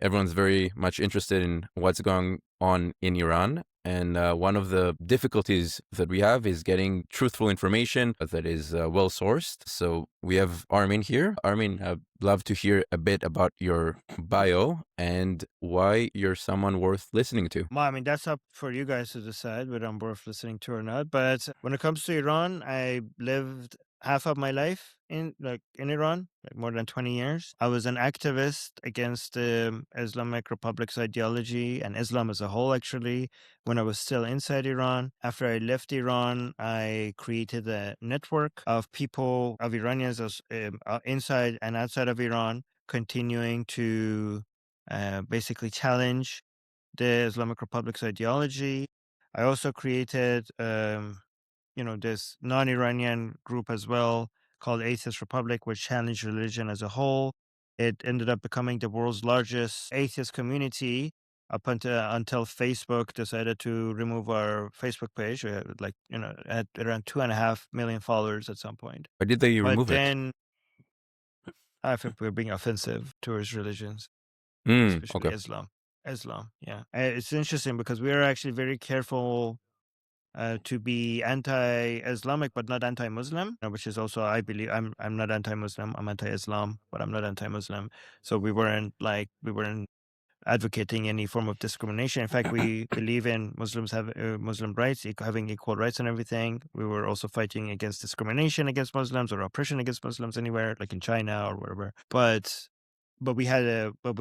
everyone's very much interested in what's going on in Iran. And one of the difficulties that we have is getting truthful information that is well sourced. So we have Armin here. Armin, I'd love to hear a bit about your bio and why you're someone worth listening to. Well, I mean, that's up for you guys to decide whether I'm worth listening to or not. But when it comes to Iran, I lived half of my life in Iran, like more than 20 years. I was an activist against the Islamic Republic's ideology and Islam as a whole, actually, when I was still inside Iran. After I left Iran, I created a network of people, of Iranians inside and outside of Iran, continuing to basically challenge the Islamic Republic's ideology. I also created this non-Iranian group as well called Atheist Republic, which challenged religion as a whole. It ended up becoming the world's largest atheist community up until Facebook decided to remove our Facebook page. We had had around 2.5 million followers at some point. Why did they But remove it? then I think we're being offensive towards religions, Okay. especially Islam, yeah. It's interesting because we are actually very careful to be anti-Islamic but not anti-Muslim, which is also, I believe, I'm not anti-Muslim, I'm anti-Islam, but I'm not anti-Muslim. So we weren't advocating any form of discrimination. In fact, we believe in Muslims have Muslim rights, having equal rights and everything. We were also fighting against discrimination against Muslims or oppression against Muslims anywhere, like in China or wherever. But we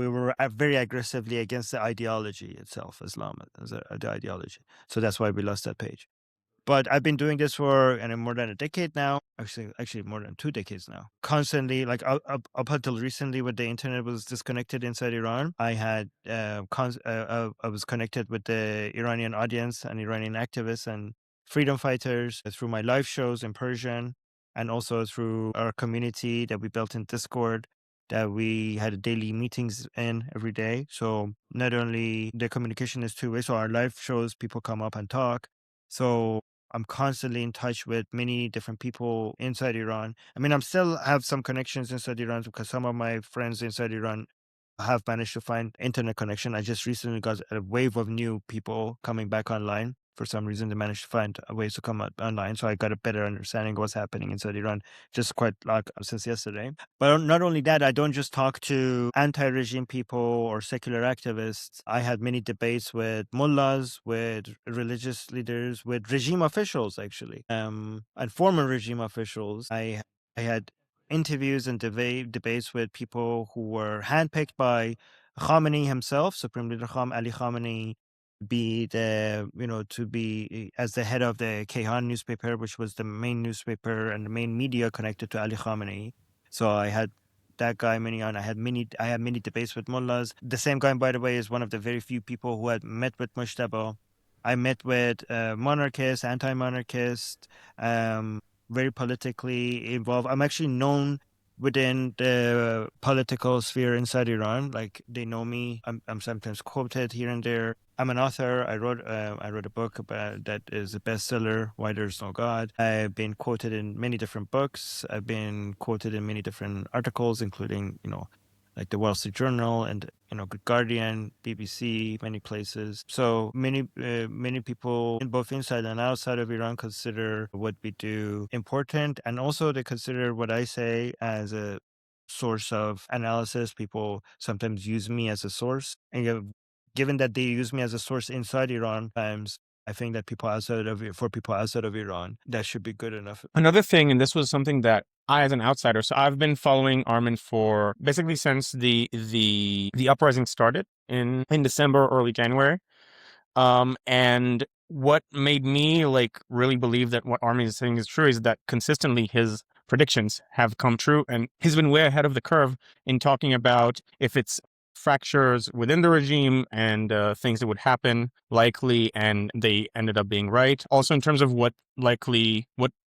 were very aggressively against the ideology itself, Islam as the ideology. So that's why we lost that page. But I've been doing this for more than a decade now. Actually, more than 2 decades now. Constantly, like up until recently, when the internet was disconnected inside Iran, I had I was connected with the Iranian audience and Iranian activists and freedom fighters through my live shows in Persian, and also through our community that we built in Discord, that we had daily meetings in every day. So not only the communication is two-way, so our live shows, people come up and talk. So I'm constantly in touch with many different people inside Iran. I mean, I'm still have some connections inside Iran because some of my friends inside Iran have managed to find internet connection. I just recently got a wave of new people coming back online. For some reason, they managed to find ways to come online. So I got a better understanding of what's happening inside Iran just quite like since yesterday. But not only that, I don't just talk to anti-regime people or secular activists. I had many debates with mullahs, with religious leaders, with regime officials, actually, and former regime officials. I had interviews and debates with people who were handpicked by Khamenei himself, Supreme Leader Ali Khamenei, to be as the head of the Kayhan newspaper, which was the main newspaper and the main media connected to Ali Khamenei. So I had that guy I had many debates with mullahs. The same guy, by the way, is one of the very few people who had met with Mojtaba. I met with monarchists, anti-monarchists, very politically involved. I'm actually known within the political sphere inside Iran. Like, they know me. I'm sometimes quoted here and there. I'm an author. I wrote a book about that is a bestseller, Why There's No God. I've been quoted in many different books. I've been quoted in many different articles, including, like the Wall Street Journal and, Good Guardian, BBC, many places. So many people in both inside and outside of Iran consider what we do important. And also they consider what I say as a source of analysis. People sometimes use me as a source. And given that they use me as a source inside Iran, times I think that people outside of Iran, that should be good enough. Another thing, and this was something that I, as an outsider, so I've been following Armin for basically since the uprising started in December, early January. And what made me really believe that what Armin is saying is true is that consistently his predictions have come true, and he's been way ahead of the curve in talking about if it's fractures within the regime and things that would happen likely, and they ended up being right. Also in terms of what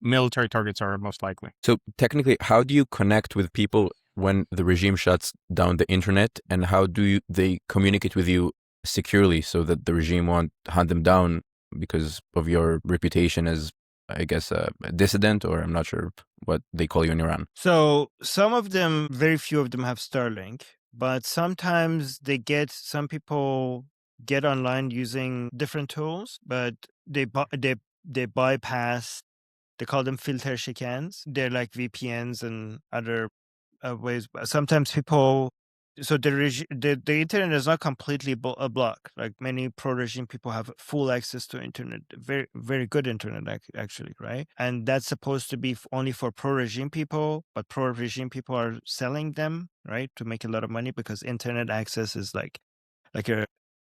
military targets are most likely. So technically, how do you connect with people when the regime shuts down the internet, and how do they communicate with you securely so that the regime won't hunt them down because of your reputation as, I guess, a dissident, or I'm not sure what they call you in Iran? So some of them, very few of them have Starlink. but sometimes some people get online using different tools, but they bypass. They call them filter chicans. They're like VPNs and other ways. Sometimes people, so the internet is not completely a block. Like many pro-regime people have full access to internet, very, very good internet actually, right? And that's supposed to be only for pro-regime people, but pro-regime people are selling them, right, to make a lot of money because internet access is like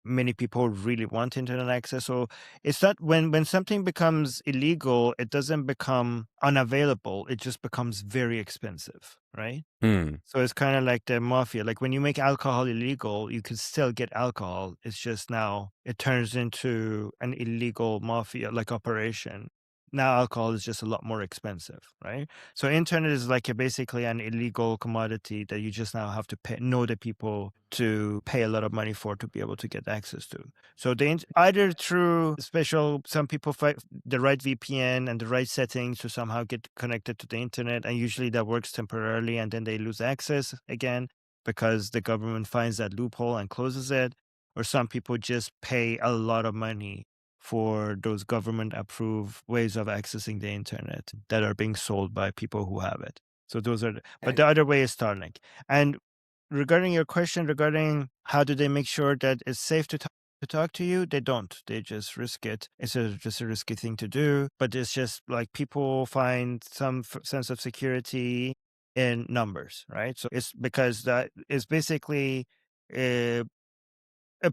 many people really want internet access. So it's not when something becomes illegal, it doesn't become unavailable. It just becomes very expensive, right? Hmm. So it's kind of like the mafia. Like when you make alcohol illegal, you can still get alcohol. It's just now it turns into an illegal mafia like operation. Now alcohol is just a lot more expensive, right? So internet is like basically an illegal commodity that you just now have to know the people to pay a lot of money for to be able to get access to. So either through some people find the right VPN and the right settings to somehow get connected to the internet, and usually that works temporarily, and then they lose access again because the government finds that loophole and closes it. Or some people just pay a lot of money for those government-approved ways of accessing the internet that are being sold by people who have it. So those are, but the other way is Starlink. And regarding your question regarding how do they make sure that it's safe to talk to you, they don't. They just risk it. It's just a risky thing to do. But it's just like people find some sense of security in numbers, right? So it's because that is basically a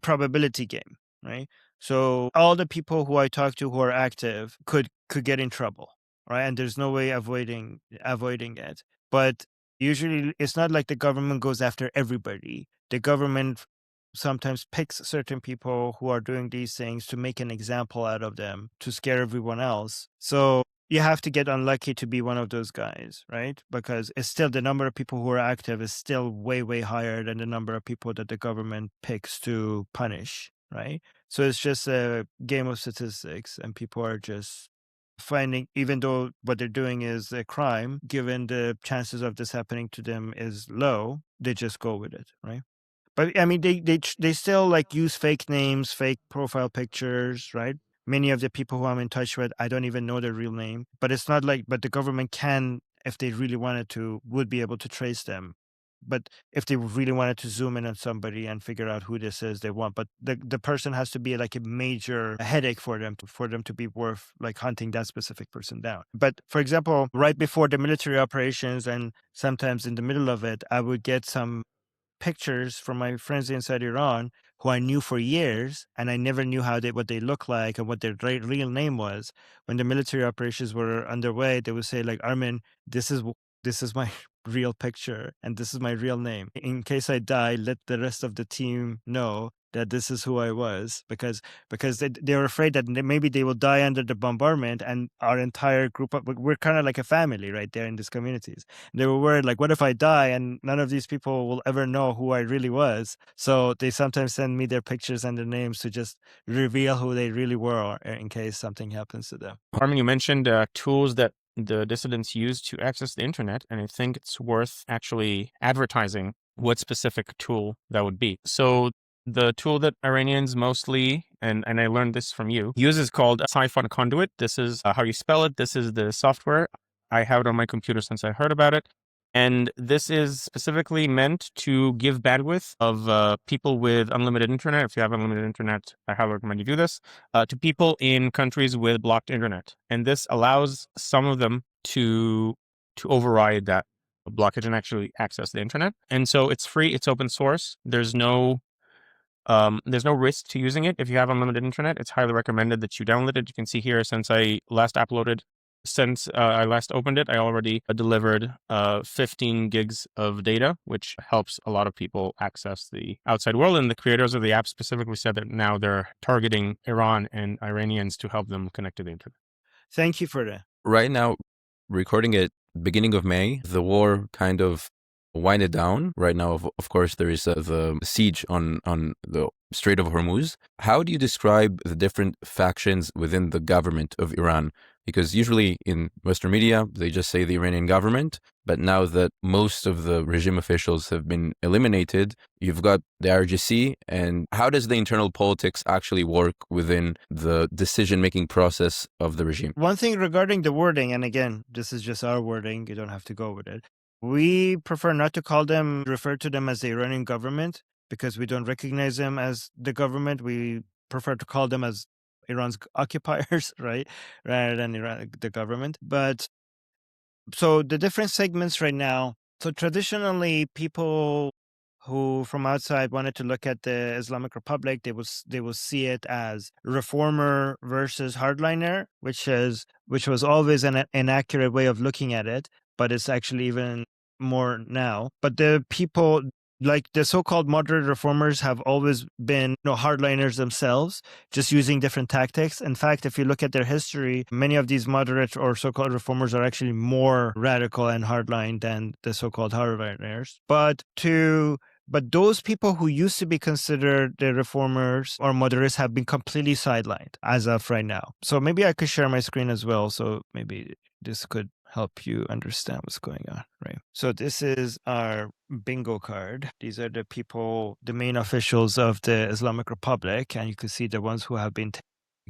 probability game, right? So all the people who I talk to who are active could get in trouble, right? And there's no way avoiding it. But usually it's not like the government goes after everybody. The government sometimes picks certain people who are doing these things to make an example out of them to scare everyone else. So you have to get unlucky to be one of those guys, right? Because it's still the number of people who are active is still way, way higher than the number of people that the government picks to punish, right? So it's just a game of statistics, and people are just finding, even though what they're doing is a crime, given the chances of this happening to them is low, they just go with it, right? But I mean, they still like use fake names, fake profile pictures, right? Many of the people who I'm in touch with, I don't even know their real name. But it's not like, but the government can, if they really wanted to, would be able to trace them. But if they really wanted to zoom in on somebody and figure out who this is, they want. But the person has to be like a major headache for them to be worth like hunting that specific person down. But for example, right before the military operations and sometimes in the middle of it, I would get some pictures from my friends inside Iran who I knew for years, and I never knew what they look like and what their real name was. When the military operations were underway, they would say like, Armin, this is my real picture and this is my real name. In case I die, let the rest of the team know that this is who I was, because they were afraid that maybe they will die under the bombardment, and our entire group we're kind of like a family right there in these communities. They were worried, like, what if I die and none of these people will ever know who I really was? So they sometimes send me their pictures and their names to just reveal who they really were in case something happens to them. Armin, you mentioned tools that the dissidents use to access the internet, and I think it's worth actually advertising what specific tool that would be. So the tool that Iranians mostly, and I learned this from you, use is called Psiphon Conduit. This is how you spell it. This is the software. I have it on my computer since I heard about it. And this is specifically meant to give bandwidth of people with unlimited internet. If you have unlimited internet, I highly recommend you do this, to people in countries with blocked internet. And this allows some of them to override that blockage and actually access the internet. And so it's free, it's open source. There's no risk to using it. If you have unlimited internet, it's highly recommended that you download it. You can see here, since I last opened it, I already delivered 15 gigs of data, which helps a lot of people access the outside world. And the creators of the app specifically said that now they're targeting Iran and Iranians to help them connect to the internet. Thank you for that. Right now, recording it beginning of May, the war kind of winded down. Right now, of course, there is the siege on the Strait of Hormuz. How do you describe the different factions within the government of Iran? Because usually in Western media, they just say the Iranian government. But now that most of the regime officials have been eliminated, you've got the IRGC. And how does the internal politics actually work within the decision-making process of the regime? One thing regarding the wording, and again, this is just our wording, you don't have to go with it. We prefer not to refer to them as the Iranian government, because we don't recognize them as the government. We prefer to call them as Iran's occupiers, right? Rather than the government. But so the different segments right now, so traditionally people who from outside wanted to look at the Islamic Republic, they will see it as reformer versus hardliner, which was always an inaccurate way of looking at it, but it's actually even more now. But the people like the so-called moderate reformers have always been hardliners themselves, just using different tactics. In fact, if you look at their history, many of these moderate or so-called reformers are actually more radical and hardline than the so-called hardliners. But those people who used to be considered the reformers or moderates have been completely sidelined as of right now. So maybe I could share my screen as well. So maybe this could help you understand what's going on, right? So this is our bingo card. These are the people, the main officials of the Islamic Republic. And you can see the ones who have been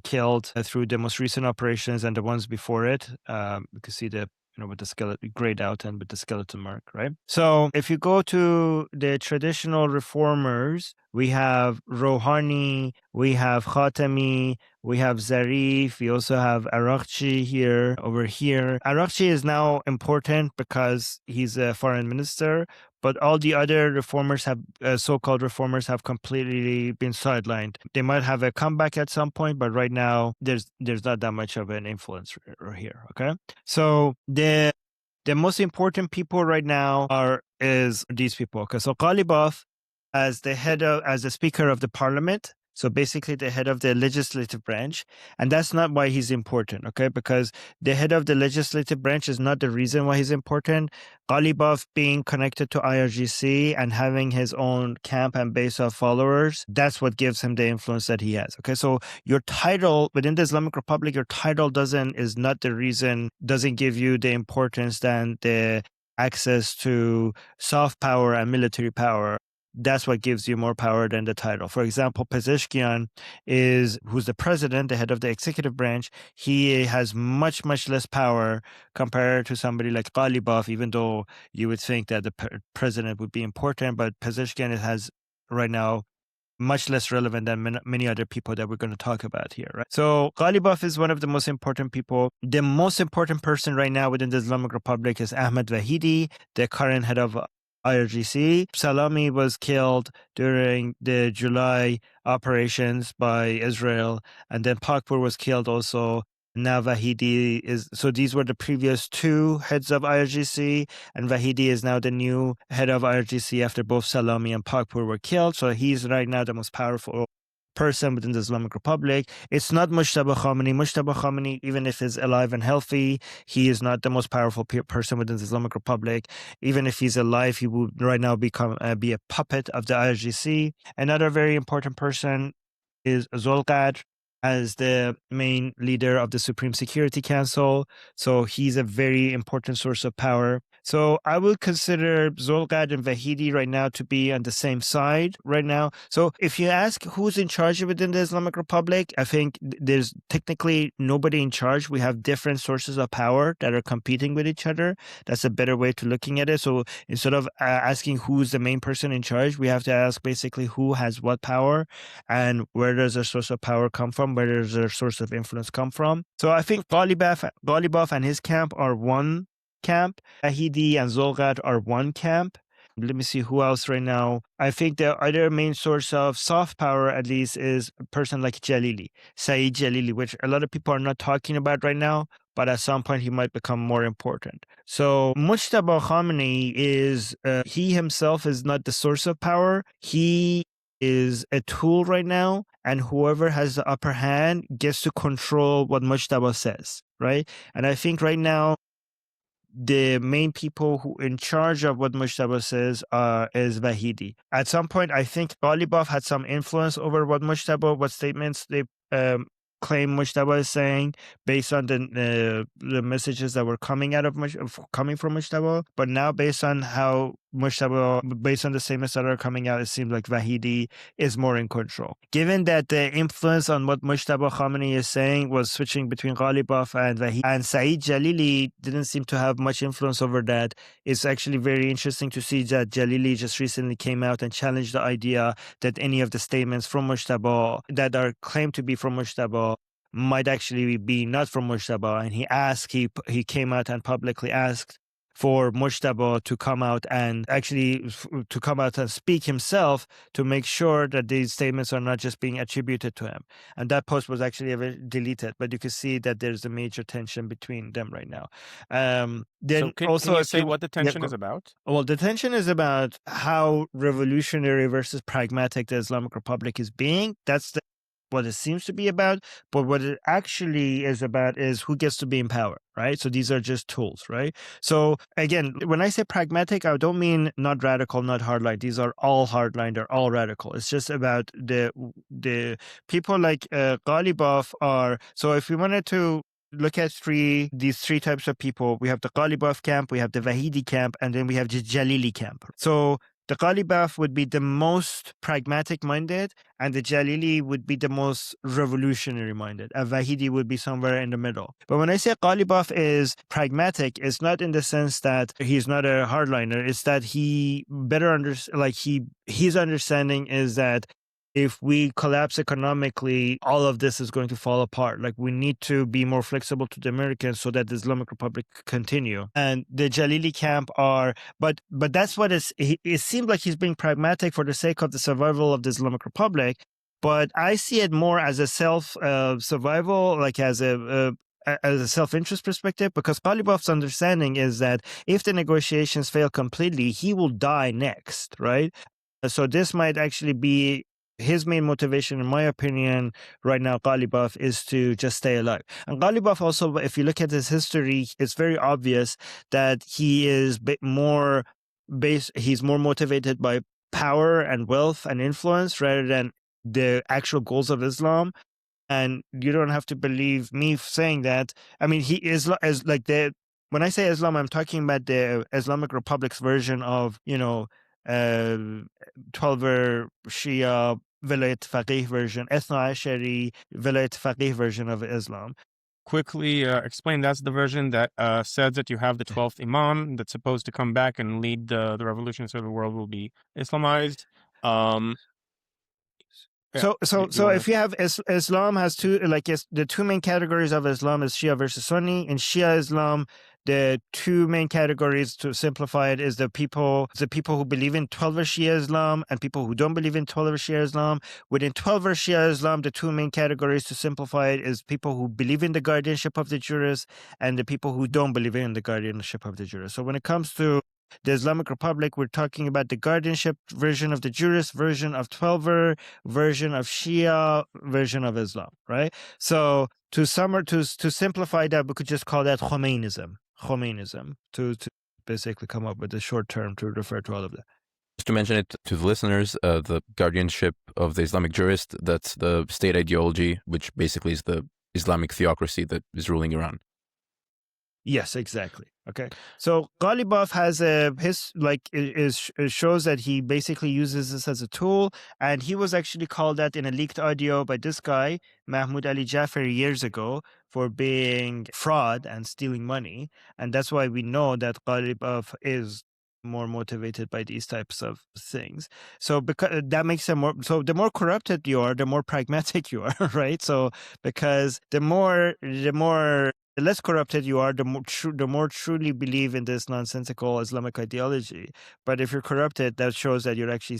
killed through the most recent operations and the ones before it. You can see the with the skeleton grayed out and with the skeleton mark, right? So if you go to the traditional reformers, we have Rouhani, we have Khatami, we have Zarif, we also have Araghchi here, over here. Araghchi is now important because he's a foreign minister, but all the other reformers so-called reformers have completely been sidelined. They might have a comeback at some point, but right now there's not that much of an influence here, okay? So the most important people right now is these people. Okay, so Ghalibaf as the speaker of the parliament, so basically the head of the legislative branch, and that's not why he's important, okay? Because the head of the legislative branch is not the reason why he's important. Ghalibaf being connected to IRGC and having his own camp and base of followers, that's what gives him the influence that he has, okay? So your title within the Islamic Republic, your title doesn't give you the importance than the access to soft power and military power. That's what gives you more power than the title. For example, Pezeshkian who's the president, the head of the executive branch. He has much, much less power compared to somebody like Ghalibaf, even though you would think that the president would be important. But Pezeshkian has right now much less relevant than many other people that we're going to talk about here, right? So Ghalibaf is one of the most important people. The most important person right now within the Islamic Republic is Ahmed Vahidi, the current head of IRGC. Salami was killed during the July operations by Israel, and then Pakpur was killed also. Now Vahidi so these were the previous two heads of IRGC, and Vahidi is now the new head of IRGC after both Salami and Pakpur were killed. So he's right now the most powerful person within the Islamic Republic. It's not Mojtaba Khomeini. Mojtaba Khomeini, even if he's alive and healthy, he is not the most powerful person within the Islamic Republic. Even if he's alive, he would right now be a puppet of the IRGC. Another very important person is Zolqadr as the main leader of the Supreme Security Council. So he's a very important source of power. So I would consider Zolqadr and Vahidi right now to be on the same side right now. So if you ask who's in charge within the Islamic Republic, I think there's technically nobody in charge. We have different sources of power that are competing with each other. That's a better way to looking at it. So instead of asking who's the main person in charge, we have to ask basically who has what power and where does their source of power come from, where does their source of influence come from. So I think Ghalibaf and his camp are one camp. Vahidi and Zolqadr are one camp. Let me see who else right now. I think the other main source of soft power, at least, is a person like Saeed Jalili, which a lot of people are not talking about right now, but at some point he might become more important. So Mojtaba Khomeini he himself is not the source of power. He is a tool right now, and whoever has the upper hand gets to control what Mojtaba says, right? And I think right now, the main people who in charge of what Mojtaba says is Vahidi. At some point, I think Ghalibaf had some influence over what statements they claim Mojtaba is saying based on the messages that were coming out of coming from Mojtaba. But now, based on how based on the statements that are coming out, it seems like Vahidi is more in control. Given that the influence on what Mojtaba Khamenei is saying was switching between Ghalibaf and Vahidi, and Saeed Jalili didn't seem to have much influence over that, it's actually very interesting to see that Jalili just recently came out and challenged the idea that any of the statements from Mojtaba that are claimed to be from Mojtaba might actually be not from Mojtaba. And he came out and publicly asked for Mojtaba to come out and speak himself to make sure that these statements are not just being attributed to him. And that post was actually deleted, but you can see that there's a major tension between them right now. Then so can you say what the tension is about? Well, the tension is about how revolutionary versus pragmatic the Islamic Republic is being. That's what it seems to be about, but what it actually is about is who gets to be in power, right? So these are just tools, right? So again, when I say pragmatic, I don't mean not radical, not hardline. These are all hardline, they're all radical. It's just about the people like Ghalibaf are, so if we wanted to look at these three types of people, we have the Ghalibaf camp, we have the Vahidi camp, and then we have the Jalili camp. So the Ghalibaf would be the most pragmatic-minded, and the Jalili would be the most revolutionary-minded. And Vahidi would be somewhere in the middle. But when I say Ghalibaf is pragmatic, it's not in the sense that he's not a hardliner. It's that he better his understanding is that if we collapse economically, all of this is going to fall apart. Like, we need to be more flexible to the Americans so that the Islamic Republic continue. And the Jalili camp but that's what it seems like he's being pragmatic for the sake of the survival of the Islamic Republic. But I see it more as a self-survival, like as a self-interest perspective, because Ghalibaf's understanding is that if the negotiations fail completely, he will die next, right? So this might actually be his main motivation, in my opinion, right now, Ghalibaf, is to just stay alive. And Ghalibaf also, if you look at his history, it's very obvious that he is he's more motivated by power and wealth and influence rather than the actual goals of Islam. And you don't have to believe me saying that. I mean, he is like when I say Islam, I'm talking about the Islamic Republic's version of, 12er Shia Vilayat Faqih version, Ethna Ashari Vilayat Faqih version of Islam. Quickly explain, that's the version that says that you have the 12th Imam that's supposed to come back and lead the revolution so the world will be Islamized. So if you have Islam has the two main categories of Islam is Shia versus Sunni. In Shia Islam, the two main categories, to simplify it, is the people who believe in 12er Shia Islam and people who don't believe in 12er Shia Islam. Within 12er Shia Islam, the two main categories, to simplify it, is people who believe in the guardianship of the jurist and the people who don't believe in the guardianship of the jurist. So when it comes to the Islamic Republic, we're talking about the guardianship version of the jurist, version of 12er, version of Shia, version of Islam, right? So to simplify that, we could just call that Khomeiniism to basically come up with a short term to refer to all of that. Just to mention it to the listeners, the guardianship of the Islamic jurist, that's the state ideology, which basically is the Islamic theocracy that is ruling Iran. Yes, exactly. Okay. So Ghalibaf has it shows that he basically uses this as a tool, and he was actually called out in a leaked audio by this guy, Mahmoud Ali Jafari, years ago for being fraud and stealing money. And that's why we know that Ghalibaf is more motivated by these types of things. So because that makes them more, so the more corrupted you are, the more pragmatic you are, right? So because the less corrupted you are, the more truly believe in this nonsensical Islamic ideology. But if you're corrupted, that shows that you're actually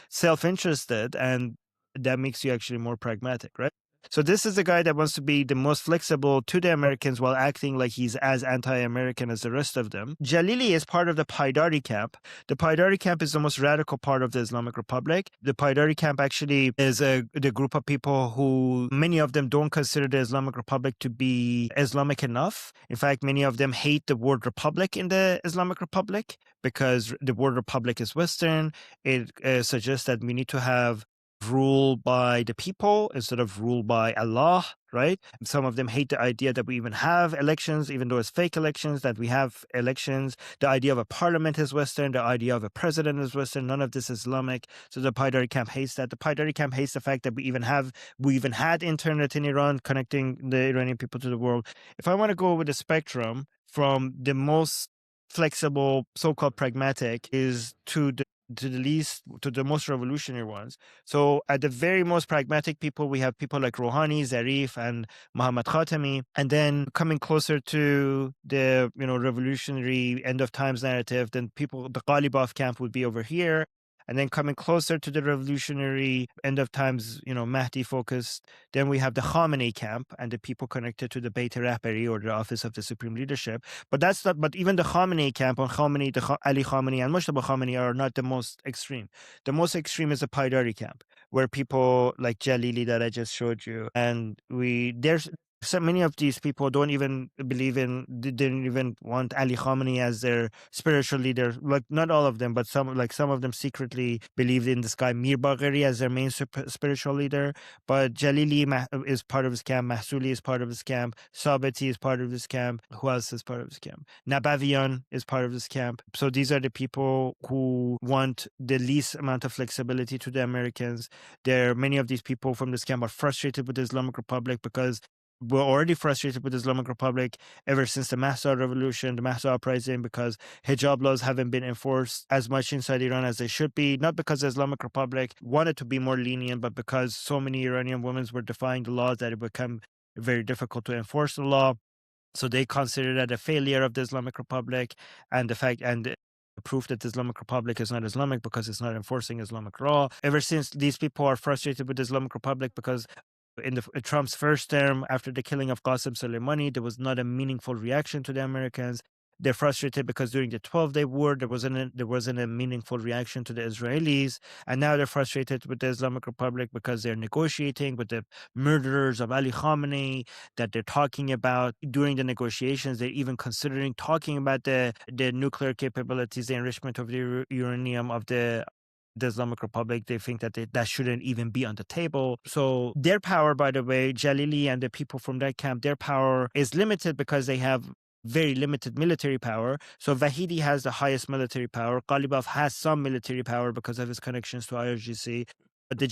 self-interested, and that makes you actually more pragmatic, right? So this is the guy that wants to be the most flexible to the Americans while acting like he's as anti-American as the rest of them. Jalili is part of the Paydari camp. The Paydari camp is the most radical part of the Islamic Republic. The Paydari camp actually is the group of people who, many of them don't consider the Islamic Republic to be Islamic enough. In fact, many of them hate the word republic in the Islamic Republic because the word republic is Western. It suggests that we need to have rule by the people instead of rule by Allah, right? Some of them hate the idea that we even have elections, even though it's fake elections, that we have elections. The idea of a parliament is Western. The idea of a president is Western. None of this is Islamic. So the Paydari camp hates that. The Paydari camp hates the fact that we even had internet in Iran connecting the Iranian people to the world. If I want to go with the spectrum from the most flexible, so-called pragmatic, is to the most revolutionary ones. So at the very most pragmatic people, we have people like Rouhani, Zarif, and Muhammad Khatami. And then coming closer to the revolutionary end of times narrative, then the Ghalibaf camp would be over here. And then coming closer to the revolutionary end of times, Mahdi focused, then we have the Khamenei camp and the people connected to the Beit Rahbari, or the office of the supreme leadership. But even the Khamenei camp on Ali Khamenei and Mojtaba Khamenei are not the most extreme. The most extreme is the Paydari camp, where people like Jalili that I just showed you, and there's so many of these people didn't even want Ali Khamenei as their spiritual leader. Like, not all of them, but some of them secretly believed in this guy Mir Bagheri as their main spiritual leader. But Jalili is part of his camp. Mahsouli is part of his camp. Sabiti is part of his camp. Who else is part of his camp? Nabavian is part of his camp. So these are the people who want the least amount of flexibility to the Americans. Many of these people from this camp are frustrated with the Islamic Republic because we're already frustrated with the Islamic Republic ever since the Mahsa revolution, the Mahsa uprising, because hijab laws haven't been enforced as much inside Iran as they should be. Not because the Islamic Republic wanted to be more lenient, but because so many Iranian women were defying the laws that it became very difficult to enforce the law. So they consider that a failure of the Islamic Republic, and the proof that the Islamic Republic is not Islamic because it's not enforcing Islamic law. Ever since, these people are frustrated with the Islamic Republic because in Trump's first term, after the killing of Qasem Soleimani, there was not a meaningful reaction to the Americans. They're frustrated because during the 12-day war, there wasn't a meaningful reaction to the Israelis. And now they're frustrated with the Islamic Republic because they're negotiating with the murderers of Ali Khamenei that they're talking about. During the negotiations, they're even considering talking about the nuclear capabilities, the enrichment of the uranium of the Islamic Republic. They think that shouldn't even be on the table. So their power, by the way, Jalili and the people from that camp, their power is limited because they have very limited military power. So Vahidi has the highest military power. Ghalibaf has some military power because of his connections to IRGC. But Saeed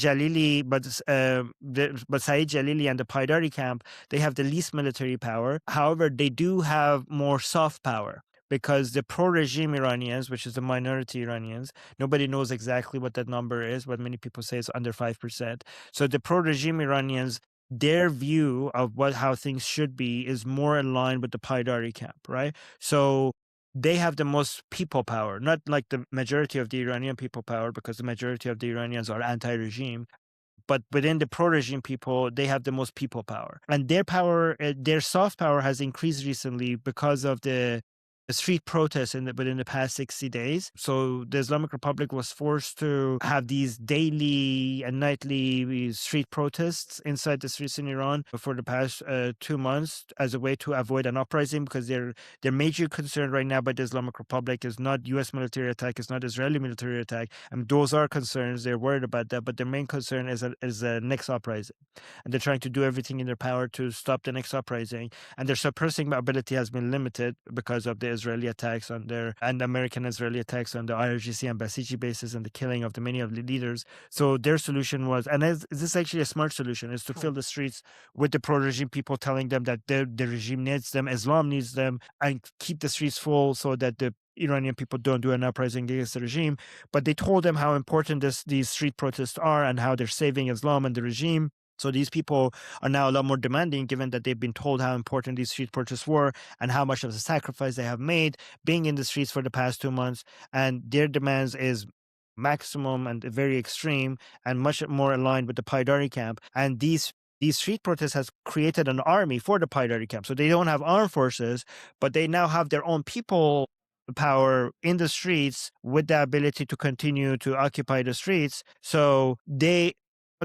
Jalili and the Paydari camp, they have the least military power. However, they do have more soft power, because the pro-regime Iranians, which is the minority Iranians, nobody knows exactly what that number is, but many people say it's under 5%. So the pro-regime Iranians, their view of how things should be is more in line with the Paydari camp, right? So they have the most people power, not like the majority of the Iranian people power, because the majority of the Iranians are anti-regime. But within the pro-regime people, they have the most people power. And their power, their soft power has increased recently because of the street protests within the past 60 days. So the Islamic Republic was forced to have these daily and nightly street protests inside the streets in Iran for the past 2 months as a way to avoid an uprising, because their major concern right now by the Islamic Republic is not U.S. military attack, it's not Israeli military attack. I mean, those are concerns. They're worried about that, but their main concern is a next uprising. And they're trying to do everything in their power to stop the next uprising. And their suppressing ability has been limited because of the Israeli attacks and American Israeli attacks on the IRGC and Basiji bases and the killing of many of the leaders. So their solution was, and this is actually a smart solution, is to fill the streets with the pro-regime people, telling them that the regime needs them, Islam needs them, and keep the streets full so that the Iranian people don't do an uprising against the regime. But they told them how important these street protests are and how they're saving Islam and the regime. So these people are now a lot more demanding, given that they've been told how important these street protests were and how much of a sacrifice they have made being in the streets for the past 2 months. And their demands is maximum and very extreme and much more aligned with the Paydari camp. And these these street protests has created an army for the Paydari camp. So they don't have armed forces, but they now have their own people power in the streets with the ability to continue to occupy the streets. So the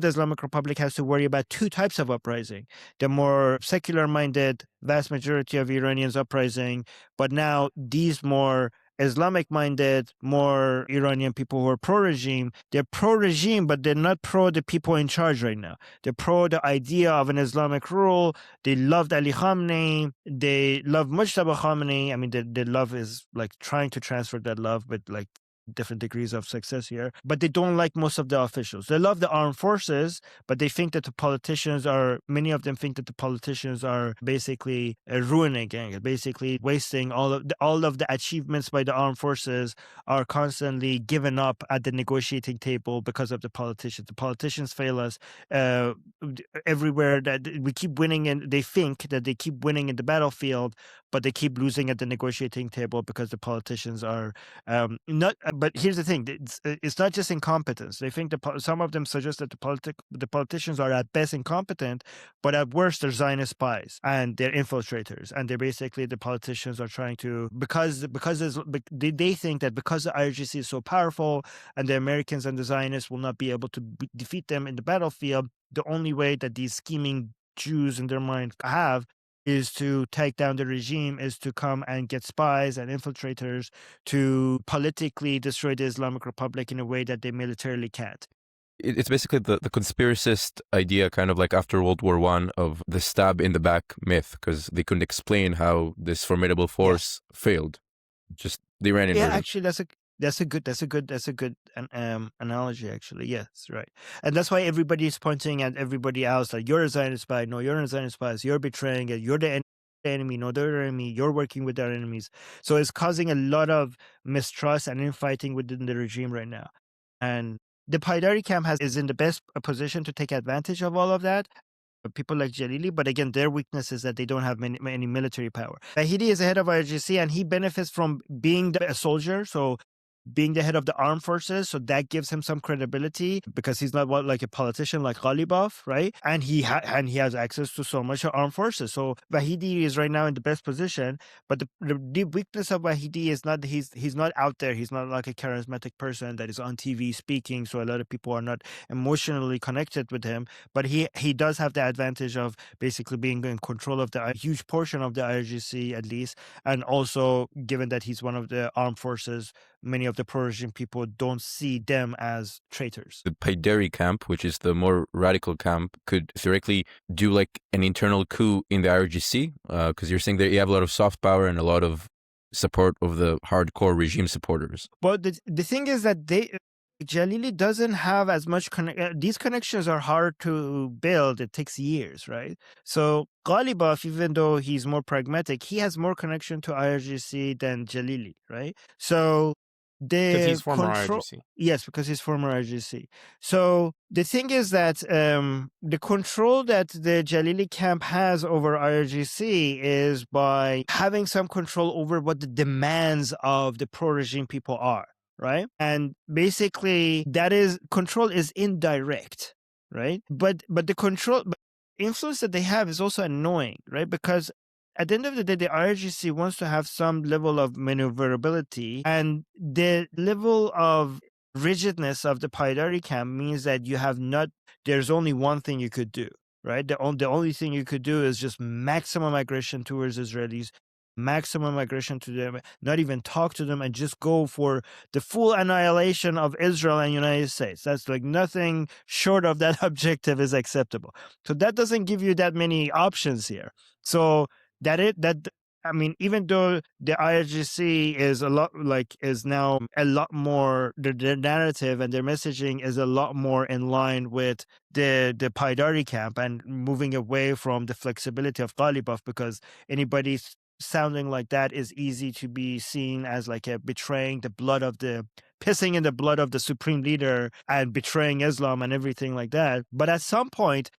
Islamic Republic has to worry about two types of uprising. The more secular-minded, vast majority of Iranians uprising, but now these more Islamic-minded, more Iranian people who are pro-regime, they're pro-regime, but they're not pro the people in charge right now. They're pro the idea of an Islamic rule. They loved Ali Khamenei. They love Mojtaba Khamenei. I mean, the love is like trying to transfer that love, but like different degrees of success here. But they don't like most of the officials. They love the armed forces, but they think that the politicians are, many of them think that the politicians are basically ruining it, basically wasting all of the achievements by the armed forces are constantly given up at the negotiating table because of the politicians. The politicians fail us everywhere, that we keep winning, and they think that they keep winning in the battlefield, but they keep losing at the negotiating table because the politicians are not. But here's the thing: it's not just incompetence. They think some of them suggest that the politicians are at best incompetent, but at worst they're Zionist spies and they're infiltrators, and they're basically, the politicians are trying to, because they think that because the IRGC is so powerful and the Americans and the Zionists will not be able to defeat them in the battlefield, the only way that these scheming Jews in their mind have is to take down the regime, is to come and get spies and infiltrators to politically destroy the Islamic Republic in a way that they militarily can't. It's basically the conspiracist idea, kind of like after World War I, of the stab in the back myth, because they couldn't explain how this formidable force failed. Just the Iranian version. Actually, that's a good analogy, actually. Yes, right. And that's why everybody's pointing at everybody else, like, you're a Zionist spy. No, you're a Zionist spy. You're betraying it. You're the enemy. No, they're the enemy. You're working with their enemies. So it's causing a lot of mistrust and infighting within the regime right now. And the Paydari camp is in the best position to take advantage of all of that. People like Jalili, but again, their weakness is that they don't have many military power. Vahidi is the head of IRGC, and he benefits from being a soldier, so being the head of the armed forces, so that gives him some credibility because he's not like a politician like Ghalibaf, right? And he has access to so much armed forces. So Vahidi is right now in the best position, but the weakness of Vahidi is not he's not out there. He's not like a charismatic person that is on TV speaking, so a lot of people are not emotionally connected with him. But he does have the advantage of basically being in control of a huge portion of the IRGC at least, and also given that he's one of the armed forces, many of the pro-regime people don't see them as traitors. The Paydari camp, which is the more radical camp, could theoretically do like an internal coup in the IRGC, because you're saying that you have a lot of soft power and a lot of support of the hardcore regime supporters. But the thing is that Jalili doesn't have as much these connections are hard to build. It takes years, right? So Ghalibaf, even though he's more pragmatic, he has more connection to IRGC than Jalili, right? So because he's former IRGC. Yes, because he's former IRGC. So the thing is that the control that the Jalili camp has over IRGC is by having some control over what the demands of the pro-regime people are, right? And basically control is indirect, right? But the influence that they have is also annoying, right? Because at the end of the day, the IRGC wants to have some level of maneuverability, and the level of rigidness of the Paydari camp means that there's only one thing you could do, right? The only thing you could do is just maximum aggression towards Israelis, maximum aggression to them, not even talk to them, and just go for the full annihilation of Israel and United States. That's like nothing short of that objective is acceptable. So that doesn't give you that many options here. So even though the IRGC is now a lot more, their narrative and their messaging is a lot more in line with the Paydari camp and moving away from the flexibility of Ghalibaf, because anybody sounding like that is easy to be seen as like a pissing in the blood of the supreme leader and betraying Islam and everything like that. But at some point,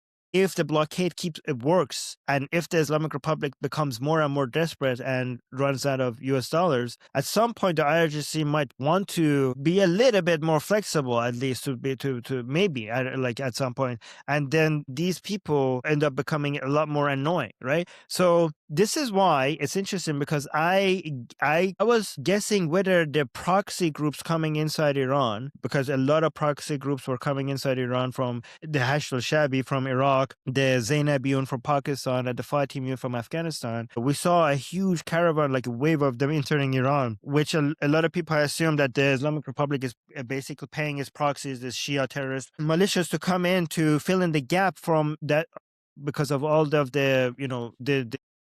if the blockade works, and if the Islamic Republic becomes more and more desperate and runs out of US dollars, at some point the IRGC might want to be a little bit more flexible, at least to maybe like at some point, and then these people end up becoming a lot more annoying, right? So this is why it's interesting, because I was guessing whether the proxy groups coming inside Iran, because a lot of proxy groups were coming inside Iran from the Hashd al-Shabi from Iraq, the Zainabiyun from Pakistan, and the Fatimiyun from Afghanistan. We saw a huge caravan, like a wave of them entering Iran, which a lot of people assume that the Islamic Republic is basically paying its proxies, the Shia terrorist militias, to come in to fill in the gap from that, because of all of the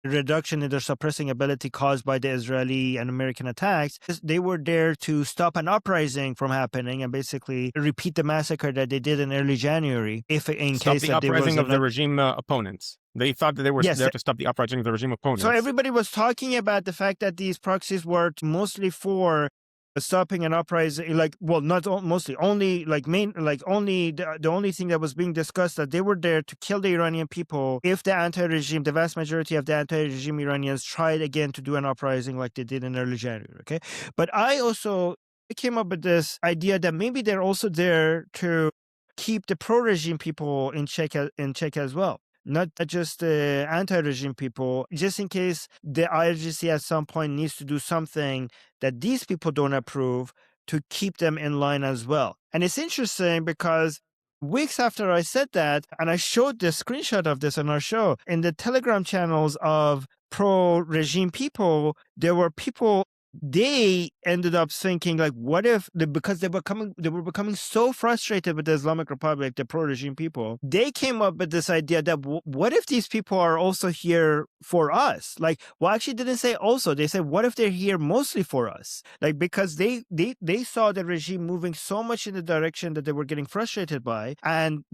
reduction in their suppressing ability caused by the Israeli and American attacks. They were there to stop an uprising from happening and basically repeat the massacre that they did in early January. If in Stop case the that uprising of the regime opponents. They thought that they were there to stop the uprising of the regime opponents. So everybody was talking about the fact that these proxies were mostly for stopping an uprising, not mostly, only the only thing that was being discussed, that they were there to kill the Iranian people if the vast majority of the anti-regime Iranians tried again to do an uprising like they did in early January. Okay, but I came up with this idea that maybe they're also there to keep the pro-regime people in check as well. Not just the anti-regime people, just in case the IRGC at some point needs to do something that these people don't approve, to keep them in line as well. And it's interesting because weeks after I said that, and I showed the screenshot of this on our show, in the Telegram channels of pro-regime people, there were people, they ended up thinking, like, what if, because they were becoming so frustrated with the Islamic Republic, the pro-regime people, they came up with this idea that what if these people are also here for us? Like, well, actually didn't say also, they said, what if they're here mostly for us? Like, because they saw the regime moving so much in the direction that they were getting frustrated by, and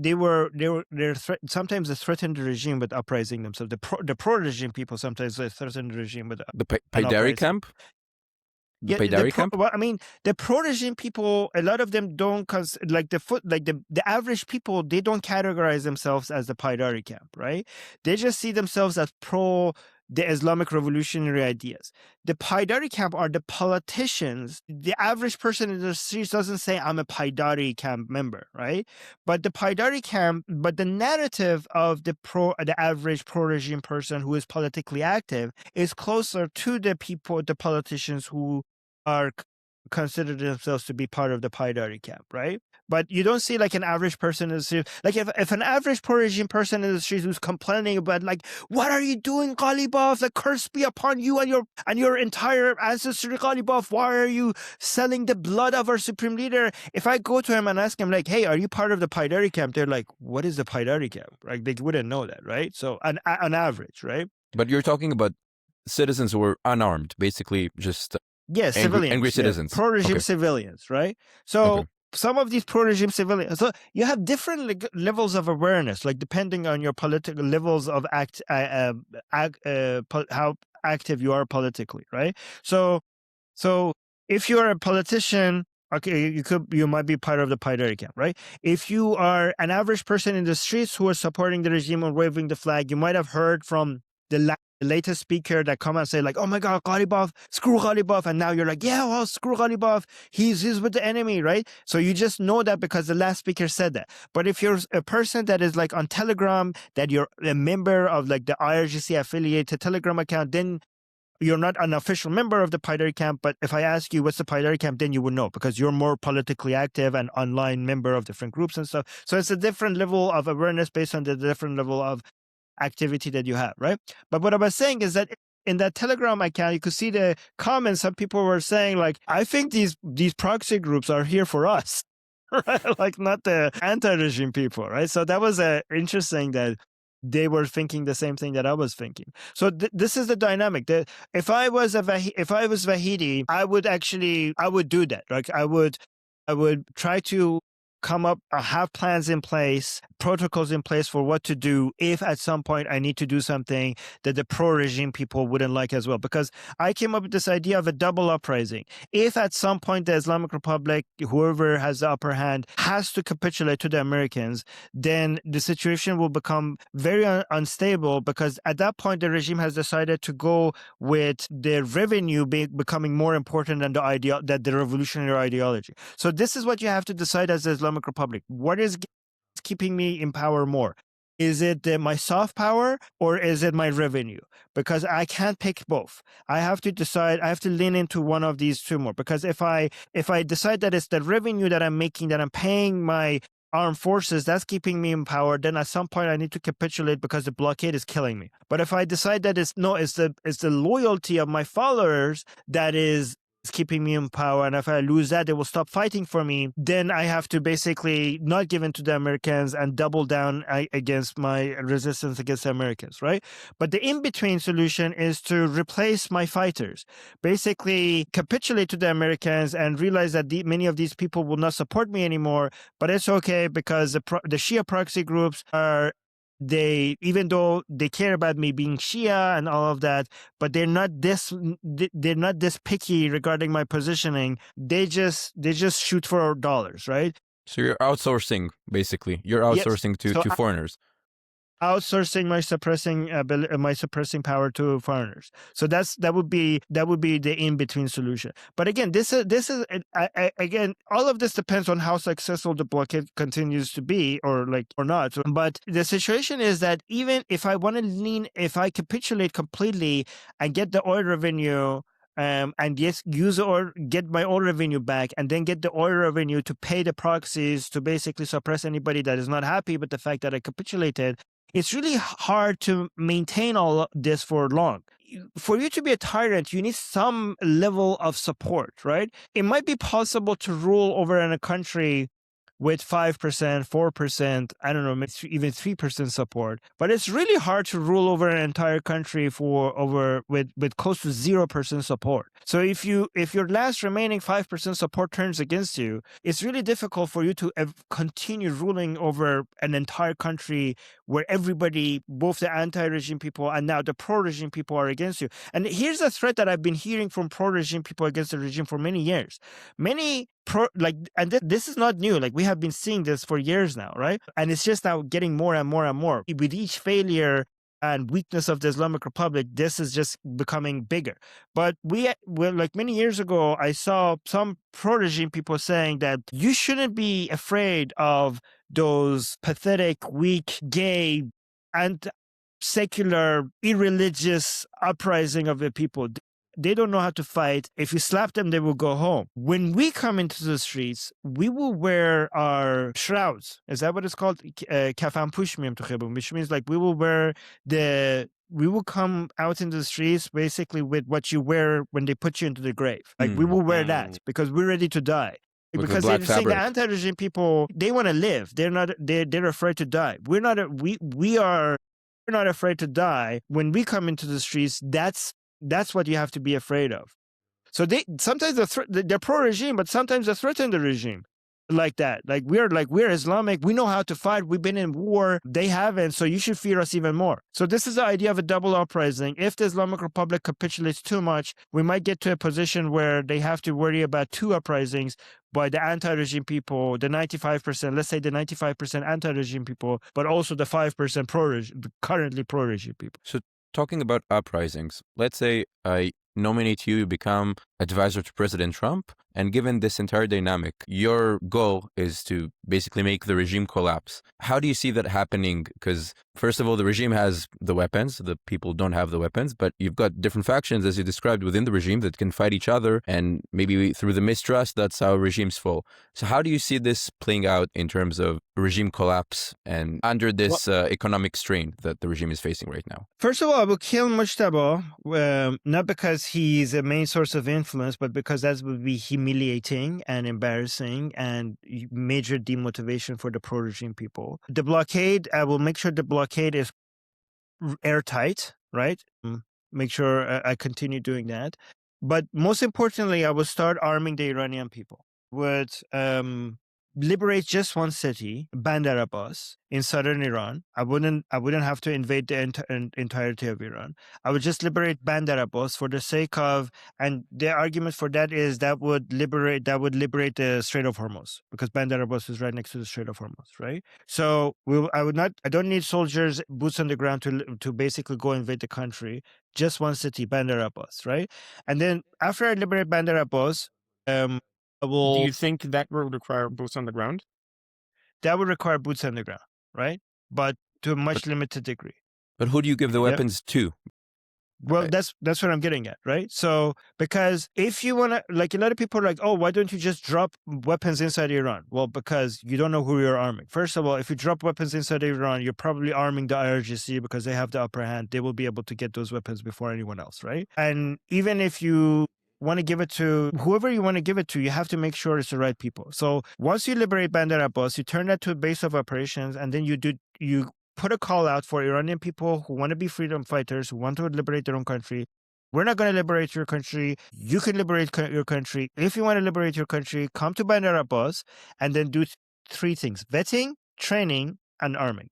sometimes they threatened the regime with uprising themselves. The pro-regime people sometimes they threatened the regime with the Paydari camp. The pro-regime people, a lot of them don't, the average people, they don't categorize themselves as the Paydari camp, right? They just see themselves as pro the Islamic revolutionary ideas. The Paydari camp are the politicians. The average person in the streets doesn't say, I'm a Paydari camp member, right? But the narrative of the average pro-regime person who is politically active is closer to the politicians who are consider themselves to be part of the Paydari camp, right? But you don't see like an average person in the street. Like if an average pro-regime person in the street who's complaining about like, what are you doing, Ghalibaf? Like, curse be upon you and your entire ancestry, Ghalibaf. Why are you selling the blood of our supreme leader? If I go to him and ask him like, hey, are you part of the Paydari camp? They're like, what is the Paydari camp? Like, they wouldn't know that, right? So on average, right? But you're talking about citizens who were unarmed, basically just civilians, angry citizens, pro-regime civilians, right? So some of these pro-regime civilians, so you have different levels of awareness, like depending on your political levels of how active you are politically, right? So if you're a politician, okay, you might be part of the Paydari camp, right? If you are an average person in the streets who are supporting the regime or waving the flag, you might have heard from the latest speaker that come and say like, oh my God, Ghalibaf, screw Ghalibaf. And now you're like, yeah, well, screw Ghalibaf. He's with the enemy, right? So you just know that because the last speaker said that. But if you're a person that is like on Telegram, that you're a member of like the IRGC affiliated Telegram account, then you're not an official member of the Paydari camp. But if I ask you what's the Paydari camp, then you would know because you're more politically active and online member of different groups and stuff. So it's a different level of awareness based on the different level of activity that you have, right? But what I was saying is that in that Telegram account, you could see the comments. Some people were saying like, I think these proxy groups are here for us, right? Like not the anti-regime people, right? So that was interesting that they were thinking the same thing that I was thinking. So this is the dynamic. If I was Vahidi, I would do that. Like I would try to come up, have plans in place, protocols in place for what to do if at some point I need to do something that the pro-regime people wouldn't like as well. Because I came up with this idea of a double uprising. If at some point the Islamic Republic, whoever has the upper hand, has to capitulate to the Americans, then the situation will become very unstable, because at that point the regime has decided to go with the revenue becoming more important than the revolutionary ideology. So this is what you have to decide as the Islamic Republic. What is keeping me in power more? Is it my soft power, or is it my revenue? Because I can't pick both. I have to decide. I have to lean into one of these two more. Because if I decide that it's the revenue that I'm making, that I'm paying my armed forces, that's keeping me in power, then at some point I need to capitulate because the blockade is killing me. But if I decide that it's the loyalty of my followers that is keeping me in power, and if I lose that, they will stop fighting for me, then I have to basically not give in to the Americans and double down against my resistance against the Americans, right? But the in-between solution is to replace my fighters, basically capitulate to the Americans and realize that many of these people will not support me anymore, but it's okay, because the Shia proxy groups are, even though they care about me being Shia and all of that, but they're not this picky regarding my positioning. They just shoot for dollars, right? So you're outsourcing, basically. You're outsourcing to foreigners. Outsourcing my suppressing power to foreigners. So that would be the in between solution. But again, this is again, all of this depends on how successful the blockade continues to be, or not. But the situation is that even if if I capitulate completely and get the oil revenue, and yes, get my oil revenue back, and then get the oil revenue to pay the proxies to basically suppress anybody that is not happy with the fact that I capitulated, it's really hard to maintain all this for long. For you to be a tyrant, you need some level of support, right? It might be possible to rule over in a country with 5%, 4%, I don't know, maybe even 3% support. But it's really hard to rule over an entire country with close to 0% support. So if your last remaining 5% support turns against you, it's really difficult for you to continue ruling over an entire country where everybody, both the anti-regime people and now the pro-regime people, are against you. And here's a threat that I've been hearing from pro-regime people against the regime for many years. This is not new. We have been seeing this for years now, right? And it's just now getting more and more and more. With each failure and weakness of the Islamic Republic, this is just becoming bigger. But many years ago, I saw some pro-regime people saying that you shouldn't be afraid of those pathetic, weak, gay, and secular, irreligious uprising of the people. They don't know how to fight. If you slap them, they will go home. When we come into the streets, we will wear our shrouds. Is that what it's called? Kafan push miyam to khibum, which means we will come out into the streets basically with what you wear when they put you into the grave. We will wear that because we're ready to die. Because they're saying the anti-regime people, they want to live. They're afraid to die. We are not afraid to die. When we come into the streets, that's what you have to be afraid of. So sometimes they're pro-regime, but sometimes they threaten the regime like that. We're Islamic. We know how to fight. We've been in war. They haven't. So you should fear us even more. So this is the idea of a double uprising. If the Islamic Republic capitulates too much, we might get to a position where they have to worry about two uprisings by the anti-regime people, the 95%, let's say the 95% anti-regime people, but also the 5% currently pro-regime people. So talking about uprisings, let's say I nominate you, become advisor to President Trump, and given this entire dynamic, your goal is to basically make the regime collapse. How do you see that happening? Because first of all, the regime has the weapons, the people don't have the weapons, but you've got different factions, as you described, within the regime that can fight each other, and maybe through the mistrust, that's how regimes fall. So how do you see this playing out in terms of regime collapse and under this economic strain that the regime is facing right now? First of all, I will kill Mojtaba, not because he's a main source of influence, but because that would be humiliating and embarrassing and major demotivation for the pro-regime people. The blockade, I will make sure the blockade is airtight, right? Make sure I continue doing that. But most importantly, I will start arming the Iranian people with liberate just one city, Bandar Abbas, in southern Iran. I wouldn't have to invade the entirety of Iran. I would just liberate Bandar Abbas for the sake of, and the argument for that is that would liberate the Strait of Hormuz, because Bandar Abbas is right next to the Strait of Hormuz, right? So I don't need soldiers, boots on the ground to basically go invade the country. Just one city, Bandar Abbas, right? And then after I liberate Bandar Abbas, I Do will. you think that would require boots on the ground? That would require boots on the ground, right? But to a much limited degree. But who do you give the weapons to? Well, Right. that's what I'm getting at, right? So, because if you want to, like, a lot of people are like, oh, why don't you just drop weapons inside Iran? Well, because you don't know who you're arming. First of all, if you drop weapons inside Iran, you're probably arming the IRGC because they have the upper hand. They will be able to get those weapons before anyone else, right? And even if you want to give it to whoever you want to give it to, you have to make sure it's the right people. So once you liberate Bandar Abbas, you turn that to a base of operations, and then you put a call out for Iranian people who want to be freedom fighters, who want to liberate their own country. We're not going to liberate your country. You can liberate your country. If you want to liberate your country, come to Bandar Abbas and then do three things: vetting, training, and arming.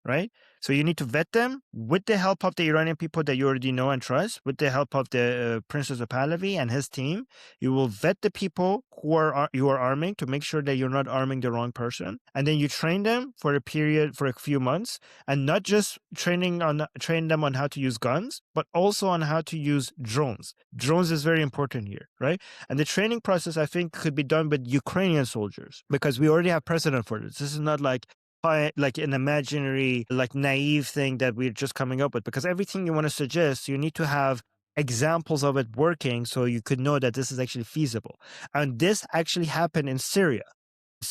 Right? So you need to vet them with the help of the Iranian people that you already know and trust, with the help of the Princess of Pahlavi and his team. You will vet the people who you are arming to make sure that you're not arming the wrong person. And then you train them for a few months, and not just train them on how to use guns, but also on how to use drones. Drones is very important here, right? And the training process, I think, could be done with Ukrainian soldiers, because we already have precedent for this. This is not like an imaginary, like, naive thing that we're just coming up with, because everything you want to suggest, you need to have examples of it working so you could know that this is actually feasible. And this actually happened in Syria.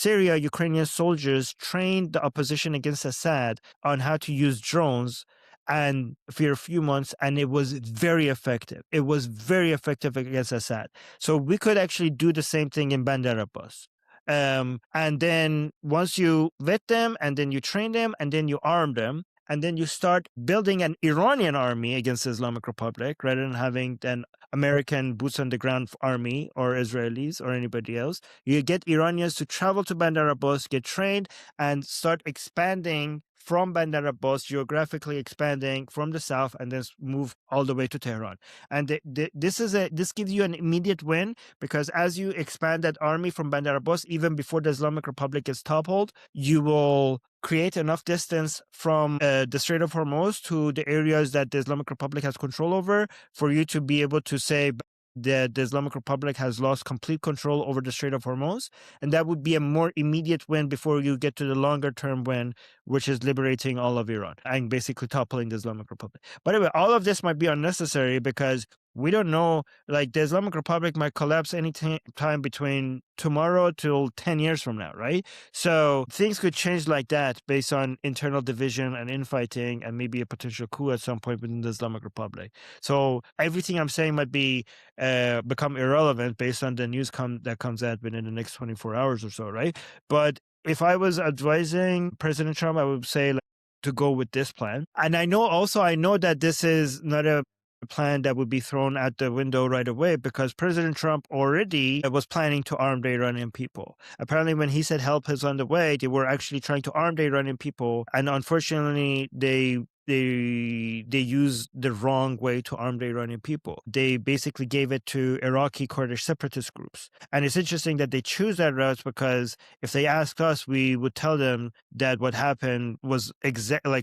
Ukrainian soldiers trained the opposition against Assad on how to use drones, and for a few months, and it was very effective. It was very effective against Assad. So we could actually do the same thing in Bandar Abbas. And then once you vet them, and then you train them, and then you arm them, and then you start building an Iranian army against the Islamic Republic, rather than having an American boots on the ground army or Israelis or anybody else. You get Iranians to travel to Bandar Abbas, get trained, and start expanding from Bandar Abbas, geographically expanding from the south, and then move all the way to Tehran. And this gives you an immediate win, because as you expand that army from Bandar Abbas, even before the Islamic Republic is toppled, you will create enough distance from the Strait of Hormuz to the areas that the Islamic Republic has control over, for you to be able to say that the Islamic Republic has lost complete control over the Strait of Hormuz. And that would be a more immediate win before you get to the longer term win, which is liberating all of Iran and basically toppling the Islamic Republic. By the way, all of this might be unnecessary, because we don't know, like, the Islamic Republic might collapse any time between tomorrow till 10 years from now, right? So things could change like that based on internal division and infighting, and maybe a potential coup at some point within the Islamic Republic. So everything I'm saying might be become irrelevant based on the news that comes out within the next 24 hours or so, right? But if I was advising President Trump, I would say, like, to go with this plan. And I know that this is not a plan that would be thrown out the window right away, because President Trump already was planning to arm the Iranian people. Apparently, when he said help is on the way, they were actually trying to arm the Iranian people, and unfortunately, they used the wrong way to arm the Iranian people. They basically gave it to Iraqi Kurdish separatist groups. And it's interesting that they choose that route, because if they asked us, we would tell them that what happened was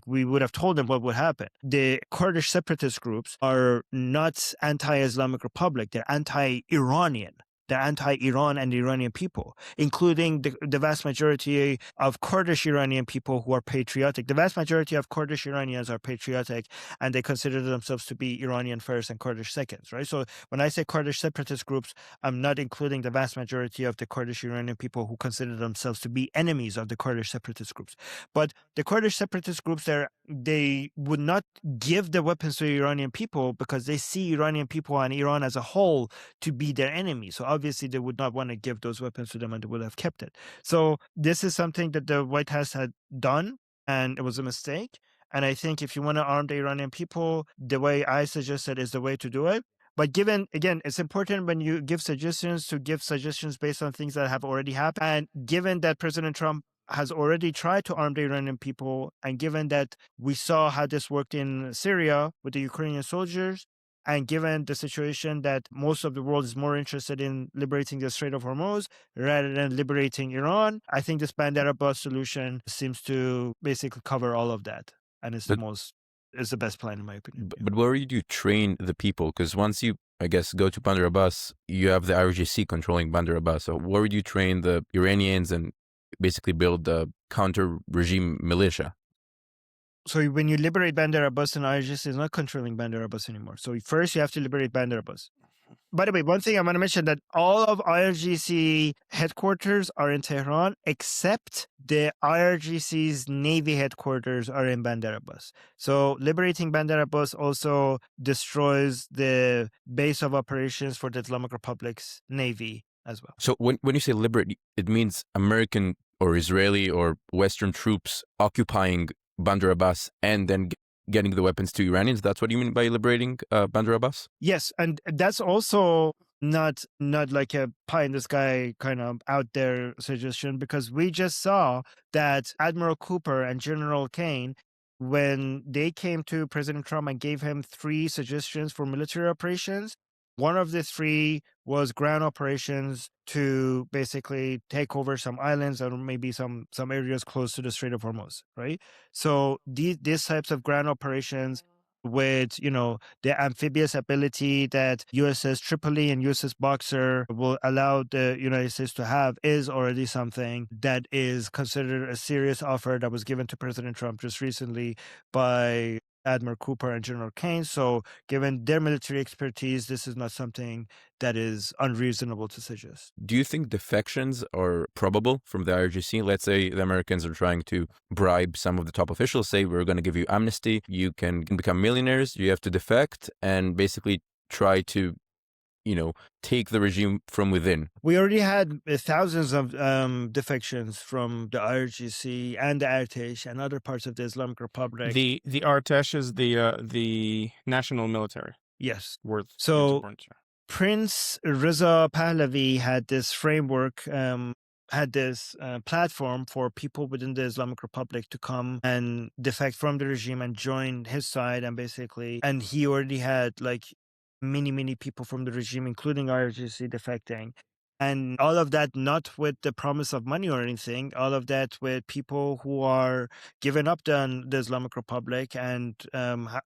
we would have told them what would happen. The Kurdish separatist groups are not anti-Islamic Republic. They're anti-Iranian. They're anti-Iran and the Iranian people, including the vast majority of Kurdish Iranian people who are patriotic. The vast majority of Kurdish Iranians are patriotic, and they consider themselves to be Iranian first and Kurdish second, right? So when I say Kurdish separatist groups, I'm not including the vast majority of the Kurdish Iranian people who consider themselves to be enemies of the Kurdish separatist groups. But the Kurdish separatist groups, they would not give the weapons to Iranian people, because they see Iranian people and Iran as a whole to be their enemy. So obviously they would not want to give those weapons to them, and they would have kept it. So this is something that the White House had done, and it was a mistake. And I think if you want to arm the Iranian people, the way I suggested is the way to do it. But given, again, it's important when you give suggestions to give suggestions based on things that have already happened. And given that President Trump has already tried to arm the Iranian people, and given that we saw how this worked in Syria with the Ukrainian soldiers, and given the situation that most of the world is more interested in liberating the Strait of Hormuz rather than liberating Iran, I think this Bandar Abbas solution seems to basically cover all of that. And it's the best plan in my opinion. But where do you train the people? Because once you, I guess, go to Bandar Abbas, you have the IRGC controlling Bandar Abbas. So where would you train the Iranians and basically build the counter-regime militia? So when you liberate Bandar Abbas, and IRGC is not controlling Bandar Abbas anymore. So first you have to liberate Bandar Abbas. By the way, one thing I want to mention that all of IRGC headquarters are in Tehran, except the IRGC's Navy headquarters are in Bandar Abbas. So liberating Bandar Abbas also destroys the base of operations for the Islamic Republic's Navy as well. So when you say liberate, it means American or Israeli or Western troops occupying Bandar Abbas and then getting the weapons to Iranians. That's what you mean by liberating Bandar Abbas? Yes, and that's also not like a pie in the sky kind of out there suggestion, because we just saw that Admiral Cooper and General Kane, when they came to President Trump and gave him 3 suggestions for military operations, one of the 3 was ground operations to basically take over some islands or maybe some areas close to the Strait of Hormuz, right? So these types of ground operations with, the amphibious ability that USS Tripoli and USS Boxer will allow the United States to have is already something that is considered a serious offer that was given to President Trump just recently by Admiral Cooper and General Kane. So given their military expertise, this is not something that is unreasonable to suggest. Do you think defections are probable from the IRGC? Let's say the Americans are trying to bribe some of the top officials, say, we're going to give you amnesty, you can become millionaires, you have to defect, and basically try to take the regime from within. We already had thousands of defections from the IRGC and the Artesh and other parts of the Islamic Republic. The Artesh is the national military. Yes. So Prince Reza Pahlavi had this framework, had this platform for people within the Islamic Republic to come and defect from the regime and join his side, and he already had many people from the regime, including IRGC, defecting. And all of that not with the promise of money or anything, all of that with people who are giving up the Islamic Republic and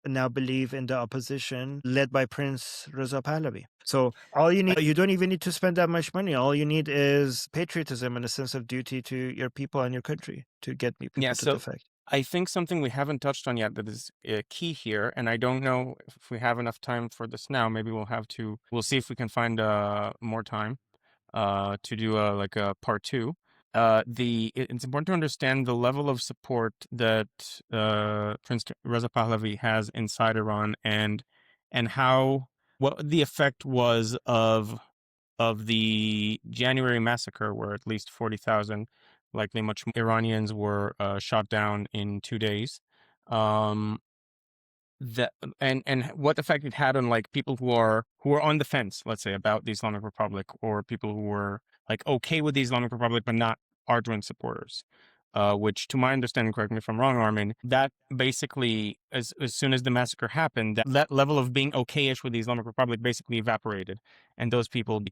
now believe in the opposition led by Prince Reza Pahlavi. So all you need, you don't even need to spend that much money. All you need is patriotism and a sense of duty to your people and your country to get people to defect. I think something we haven't touched on yet that is key here, and I don't know if we have enough time for this now. Maybe we'll see if we can find more time to do a part 2. It's important to understand the level of support that Prince Reza Pahlavi has inside Iran, and what the effect was of the January massacre, where at least 40,000, likely much more, Iranians were shot down in 2 days. And what effect it had on people who are on the fence, let's say, about the Islamic Republic, or people who were okay with the Islamic Republic but not ardent supporters. Which, to my understanding, correct me if I'm wrong, Armin, that basically, as soon as the massacre happened, that level of being okay-ish with the Islamic Republic basically evaporated. And those people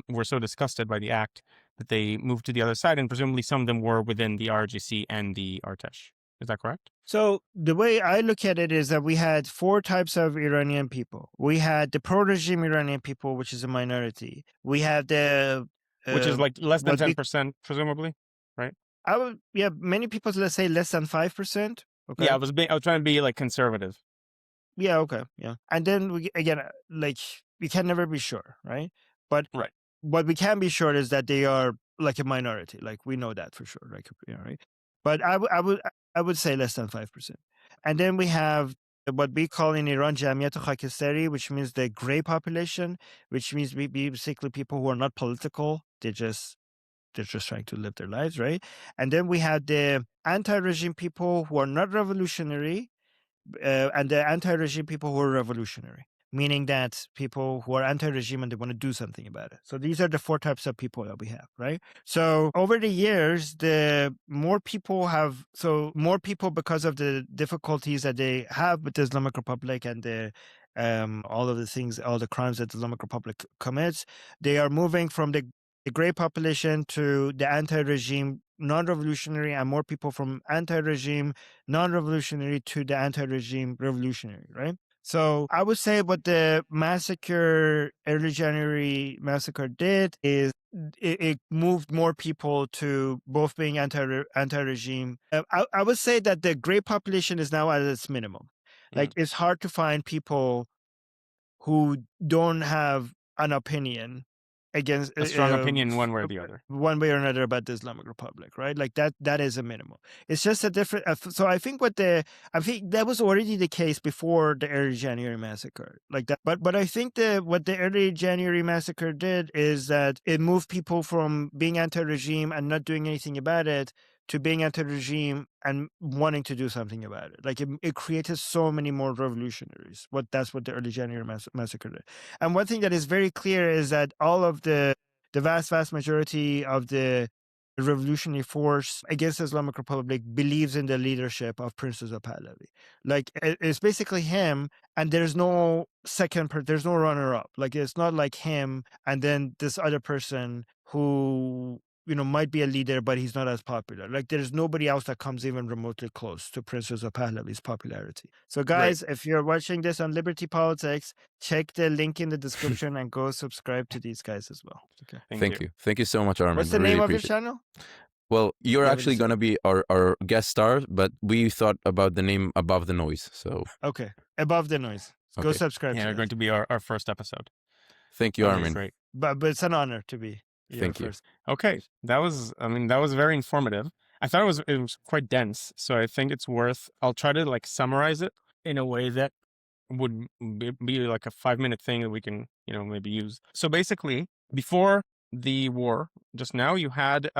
were so disgusted by the act that they moved to the other side, and presumably some of them were within the IRGC and the Artesh. Is that correct? So the way I look at it is that we had 4 types of Iranian people. We had the pro-regime Iranian people, which is a minority. We had the... which is less than 10%, presumably, right? Many people, let's say less than 5%. Okay. Yeah, I was trying to be conservative. Yeah, okay, yeah. And then we can never be sure, right? But right. What we can be sure is that they are a minority. We know that for sure, right? But I would say less than 5%. And then we have what we call in Iran Jamiyat Khakistari, which means the gray population, which means basically people who are not political. They're just trying to live their lives, right? And then we have the anti-regime people who are not revolutionary, and the anti-regime people who are revolutionary. meaning that people who are anti-regime and they want to do something about it. So these are the 4 types of people that we have, right? So over the years, more people, because of the difficulties that they have with the Islamic Republic and all of the things, all the crimes that the Islamic Republic commits, they are moving from the gray population to the anti-regime non-revolutionary, and more people from anti-regime non-revolutionary to the anti-regime revolutionary, right? So I would say what the early January massacre did is it moved more people to both being anti-regime. I would say that the gray population is now at its minimum. Like, it's hard to find people who don't have an opinion against a strong opinion one way or the other, one way or another about the Islamic Republic, right? Like that is a minimum. It's just a different. So I think that was already the case before the early January massacre, like that. But I think what the early January massacre did is that it moved people from being anti-regime and not doing anything about it to being anti-regime and wanting to do something about it. Like, it created so many more revolutionaries. That's what the early January massacre did. And one thing that is very clear is that all of the vast majority of the revolutionary force against the Islamic Republic believes in the leadership of Prince Reza Pahlavi. Like, it's basically him, and there's no there's no runner-up. Like, it's not like him and then this other person who might be a leader, but he's not as popular. Like, there's nobody else that comes even remotely close to Prince Reza Pahlavi's popularity. So guys, if you're watching this on Liberty Politics, check the link in the description and go subscribe to these guys as well. Okay. Thank you. Thank you so much, Armin. What's the name of your channel? Well, you're actually going to be our guest star, but we thought about the name Above the Noise. So okay, Above the Noise. Go subscribe. Yeah, to we're going to be our first episode. Thank you, Armin. Great. But it's an honor to be. Thank you. Okay, that was very informative. I thought it was quite dense, so I think it's worth. I'll try to summarize it in a way that would be like a 5-minute thing that we can maybe use. So basically, before the war, just now you had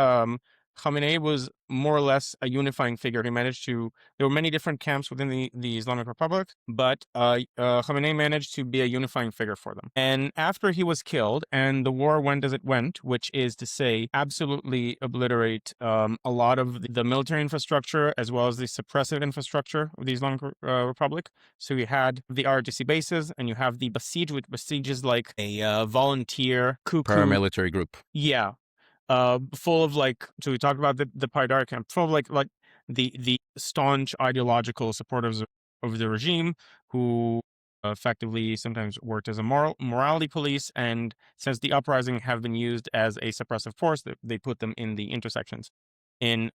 Khamenei was more or less a unifying figure. There were many different camps within the Islamic Republic, but Khamenei managed to be a unifying figure for them. And after he was killed and the war went as it went, which is to say absolutely obliterate a lot of the military infrastructure as well as the suppressive infrastructure of the Islamic Republic. So you had the IRGC bases and you have the Basij, which Basij is like a volunteer paramilitary group. Yeah. Full of so we talked about the Paydari camp, full of like the staunch ideological supporters of the regime who effectively sometimes worked as a morality police, and since the uprising have been used as a suppressive force, they put them in the intersections in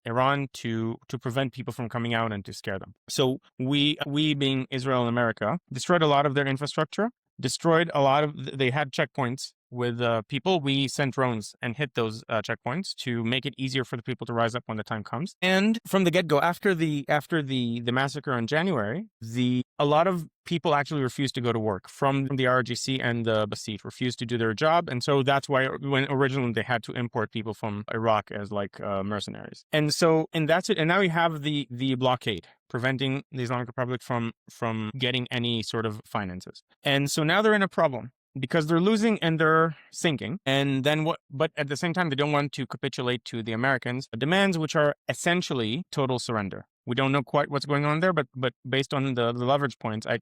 Iran to prevent people from coming out and to scare them. So we being Israel and America destroyed a lot of their infrastructure, they had checkpoints with people. We sent drones and hit those checkpoints to make it easier for the people to rise up when the time comes. And from the get-go, after the massacre in January, a lot of people actually refused to go to work from the IRGC and the Basij, refused to do their job. And so that's why when originally they had to import people from Iraq as mercenaries. And that's it. And now you have the blockade preventing the Islamic Republic from getting any sort of finances. And so now they're in a problem, because they're losing and they're sinking. And then but at the same time, they don't want to capitulate to the Americans' demands, which are essentially total surrender. We don't know quite what's going on there, but based on the leverage points, I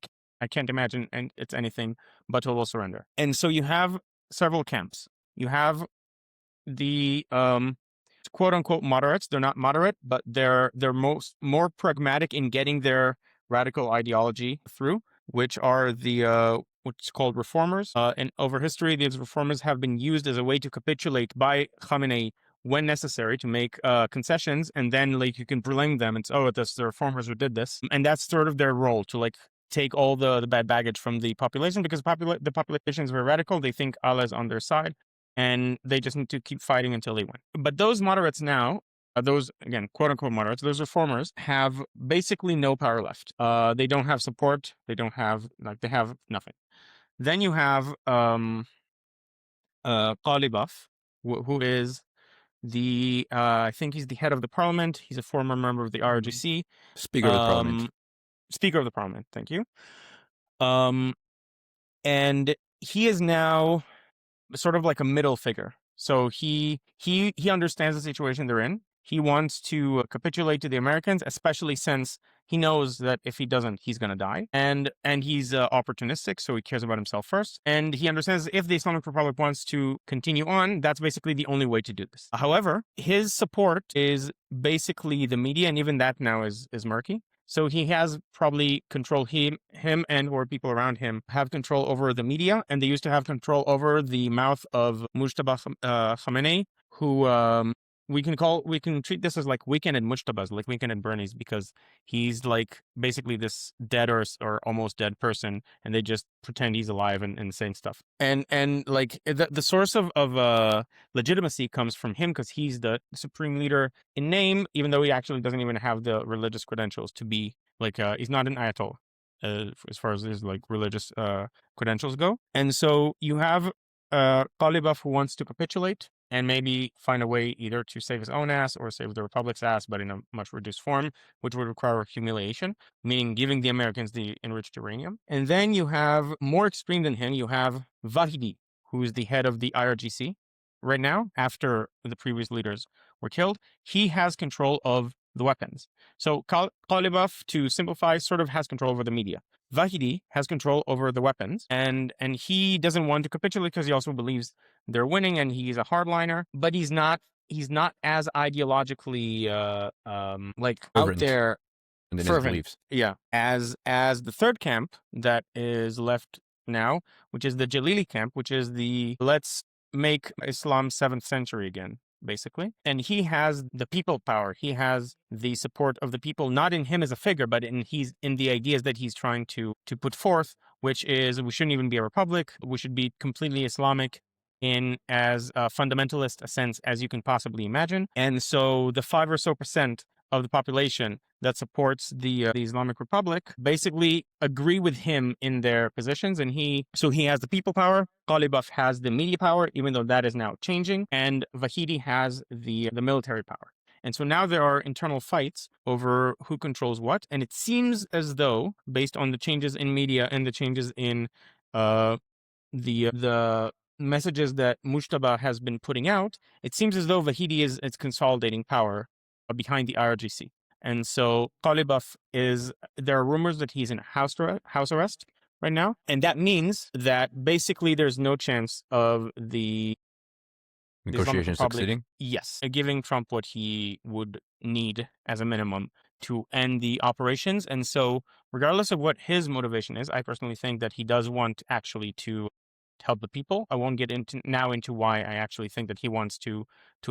can't imagine it's anything but total surrender. And so you have several camps. You have the quote unquote moderates. They're not moderate, but they're more pragmatic in getting their radical ideology through, which are which is called reformers. And over history, these reformers have been used as a way to capitulate by Khamenei when necessary, to make concessions, and then you can blame them and say, oh, it's the reformers who did this. And that's sort of their role, to take all the bad baggage from the population, because the population is very radical. They think Allah is on their side, and they just need to keep fighting until they win. But those moderates now, those, again, quote unquote moderates, those reformers have basically no power left. They don't have support. They don't have, they have nothing. Then you have Qalibaf, who is I think he's the head of the parliament. He's a former member of the IRGC. Speaker of the parliament. Speaker of the parliament, thank you. And he is now sort of like a middle figure. So he understands the situation they're in. He wants to capitulate to the Americans, especially since he knows that if he doesn't, he's going to die. And he's opportunistic, so he cares about himself first. And he understands if the Islamic Republic wants to continue on, that's basically the only way to do this. However, his support is basically the media, and even that now is murky. So he has probably control, him and or people around him have control over the media, and they used to have control over the mouth of Mojtaba Khomeini, who we can treat this as like Weekend at Mojtaba's, like Weekend at Bernie's, because he's like basically this dead or almost dead person, and they just pretend he's alive and saying stuff. And like the source of legitimacy comes from him, because he's the supreme leader in name, even though he actually doesn't even have the religious credentials to be like he's not an ayatollah as far as his like religious credentials go. And so you have Ghalibaf, who wants to capitulate and maybe find a way either to save his own ass or save the Republic's ass, but in a much reduced form, which would require humiliation, meaning giving the Americans the enriched uranium. And then you have, more extreme than him, you have Vahidi, who is the head of the IRGC right now, after the previous leaders were killed. He has control of the weapons. So Ghalibaf, to simplify, sort of has control over the media. Vahidi has control over the weapons, and he doesn't want to capitulate because he also believes they're winning, and he's a hardliner, but he's not as ideologically like out there and in fervent, his beliefs. Yeah, as the third camp that is left now, which is the Jalili camp, which is the let's make Islam 7th century again, basically. And he has the people power. He has the support of the people, not in him as a figure, but in the ideas that he's trying to put forth, which is we shouldn't even be a republic. We should be completely Islamic in as fundamentalist a sense as you can possibly imagine. And so the 5% or so of the population that supports the Islamic Republic basically agree with him in their positions, and he has the people power. Ghalibaf has the media power, even though that is now changing, and Vahidi has the military power. And so now there are internal fights over who controls what, and it seems as though, based on the changes in media and the changes in the messages that Mojtaba has been putting out, it seems as though Vahidi is consolidating power behind the IRGC. And so Ghalibaf there are rumors that he's in house arrest right now. And that means that basically there's no chance of the Negotiations succeeding? Yes, giving Trump what he would need as a minimum to end the operations. And so regardless of what his motivation is, I personally think that he does want actually to help the people. I won't get into why I actually think that he wants to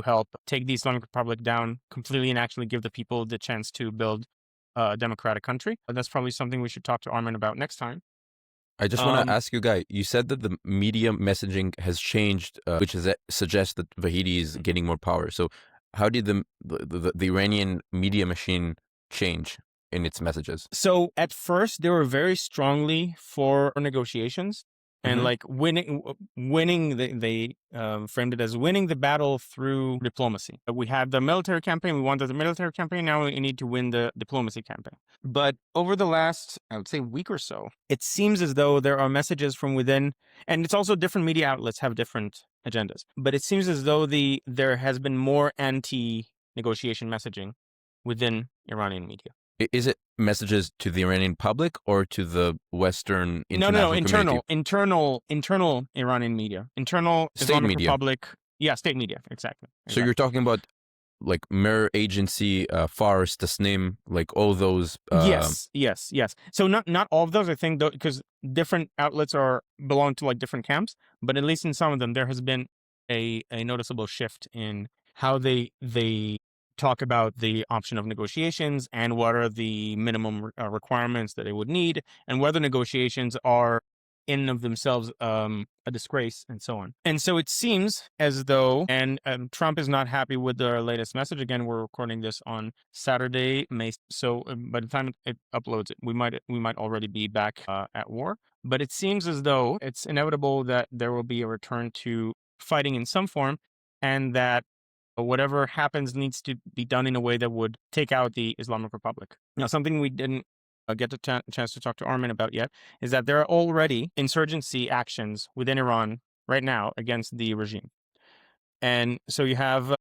help take the Islamic Republic down completely and actually give the people the chance to build a democratic country. But that's probably something we should talk to Armin about next time. I just want to ask you, Guy, you said that the media messaging has changed, which suggests that Vahidi is getting more power. So how did the Iranian media machine change in its messages? So at first, they were very strongly for negotiations. And like winning, they framed it as winning the battle through diplomacy. We had the military campaign. We wanted the military campaign. Now we need to win the diplomacy campaign. But over the last, I would say, week or so, it seems as though there are messages from within, and it's also different media outlets have different agendas. But it seems as though there has been more anti-negotiation messaging within Iranian media. Is it messages to the Iranian public or to the Western international internal Iranian media, internal state Islamic media. Republic, state media, exactly. So you're talking about like Mir Agency, Fars, Tasnim, like all those. Yes. So not all of those, I think, because different outlets belong to like different camps, but at least in some of them, there has been a noticeable shift in how they talk about the option of negotiations and what are the minimum requirements that they would need, and whether negotiations are in and of themselves a disgrace, and so on. And so it seems as though, and Trump is not happy with the latest message. Again, we're recording this on Saturday, May. So by the time it uploads, we might already be back at war. But it seems as though it's inevitable that there will be a return to fighting in some form, and that whatever happens needs to be done in a way that would take out the Islamic Republic. Now, something we didn't get a chance to talk to Armin about yet, is that there are already insurgency actions within Iran right now against the regime. And so you have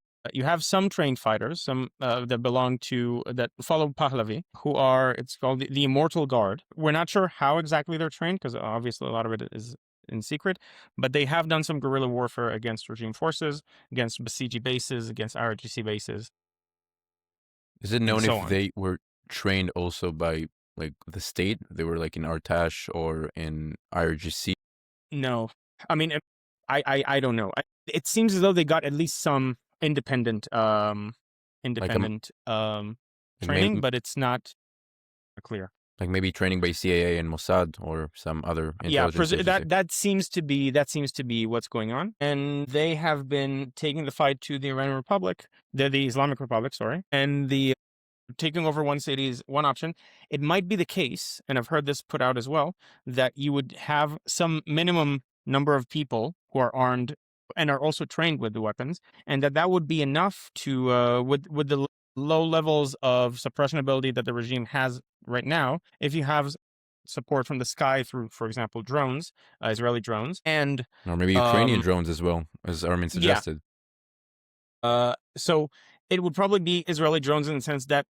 some trained fighters, some that follow Pahlavi, who are, it's called the Immortal Guard. We're not sure how exactly they're trained, because obviously a lot of it is in secret, but they have done some guerrilla warfare against regime forces, against Basiji bases, against IRGC bases. Is it known so if on. they were trained also by like the state? They were like in Artash or in IRGC? No, I mean, I don't know. It seems as though they got at least some independent training, but it's not clear. Like maybe training by CIA and Mossad or some other intelligence agency. That seems to be what's going on. And they have been taking the fight to the Iranian Republic, the Islamic Republic, sorry, and the taking over one city is one option. It might be the case, and I've heard this put out as well, that you would have some minimum number of people who are armed and are also trained with the weapons, and that would be enough to, with the low levels of suppression ability that the regime has right now, if you have support from the sky through, for example, drones, Israeli drones, and or maybe Ukrainian drones as well, as Armin suggested. So it would probably be Israeli drones in the sense that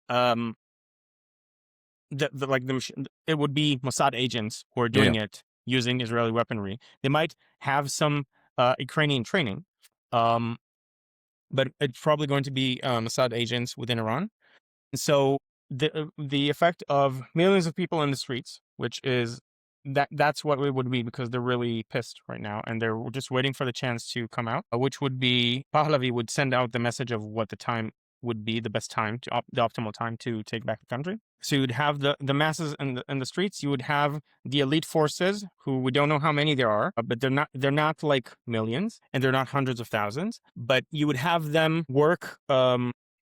it would be Mossad agents who are doing it using Israeli weaponry. They might have some Ukrainian training, but it's probably going to be Mossad agents within Iran. And so the effect of millions of people in the streets, which is that's what it would be, because they're really pissed right now and they're just waiting for the chance to come out, which would be Pahlavi would send out the message of what the time would be, the best time, the optimal time to take back the country. So you would have the masses in the streets. You would have the elite forces, who we don't know how many there are, but they're not like millions and they're not hundreds of thousands. But you would have them work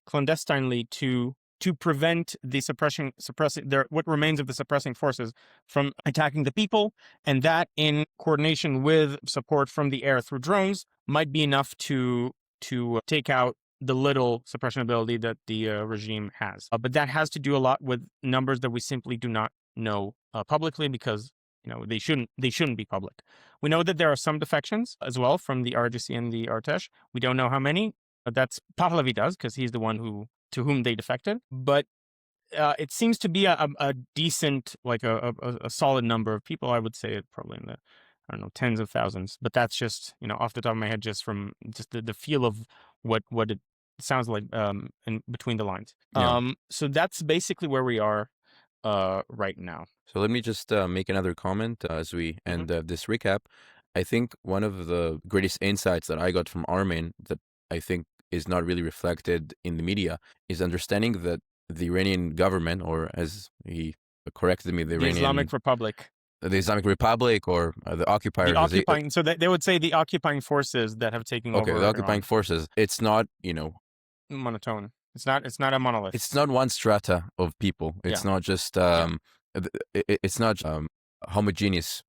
clandestinely to prevent the what remains of the suppressing forces from attacking the people, and that, in coordination with support from the air through drones, might be enough to take out the little suppression ability that the regime has. But that has to do a lot with numbers that we simply do not know publicly, because they shouldn't be public. We know that there are some defections as well from the IRGC and the Artesh. We don't know how many. That's Pahlavi does, because he's the one to whom they defected. But it seems to be a decent, like a solid number of people. I would say it probably in the, I don't know, tens of thousands. But that's just, off the top of my head, just from just the feel of what it sounds like in between the lines. Yeah. So that's basically where we are right now. So let me just make another comment as we end this recap. I think one of the greatest insights that I got from Armin, that I think is not really reflected in the media, is understanding that the Iranian government, or as he corrected me, the Islamic Republic. The Islamic Republic, or the occupier. So they would say the occupying forces that have taken over. Okay, the occupying forces. It's not, monotone. It's not a monolith. It's not one strata of people. It's not just it's not homogeneous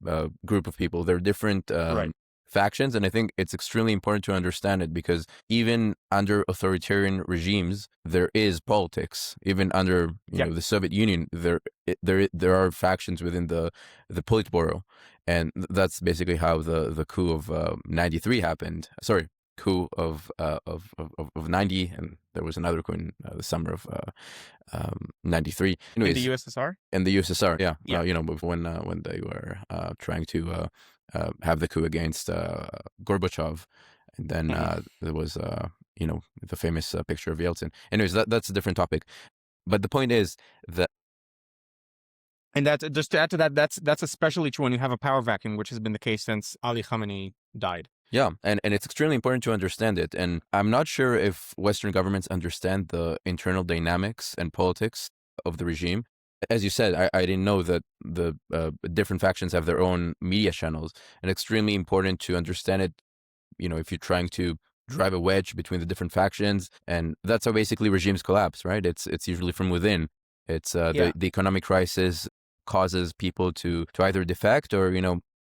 group of people. They're different factions, and I think it's extremely important to understand it, because even under authoritarian regimes there is politics. Even under the Soviet Union, there are factions within the Politburo, and that's basically how the coup of 93 happened. Sorry, coup of 90, and there was another coup in the summer of 93. Anyways, in the USSR. In the USSR, when they were trying to have the coup against Gorbachev, and then there was the famous picture of Yeltsin. Anyways, that's a different topic. But the point is that, and that, just to add to that, that's especially true when you have a power vacuum, which has been the case since Ali Khamenei died. Yeah, and it's extremely important to understand it. And I'm not sure if Western governments understand the internal dynamics and politics of the regime. As you said, I didn't know that the different factions have their own media channels, and extremely important to understand it, if you're trying to drive a wedge between the different factions. And that's how basically regimes collapse, right? It's usually from within. It's the economic crisis causes people to either defect, or,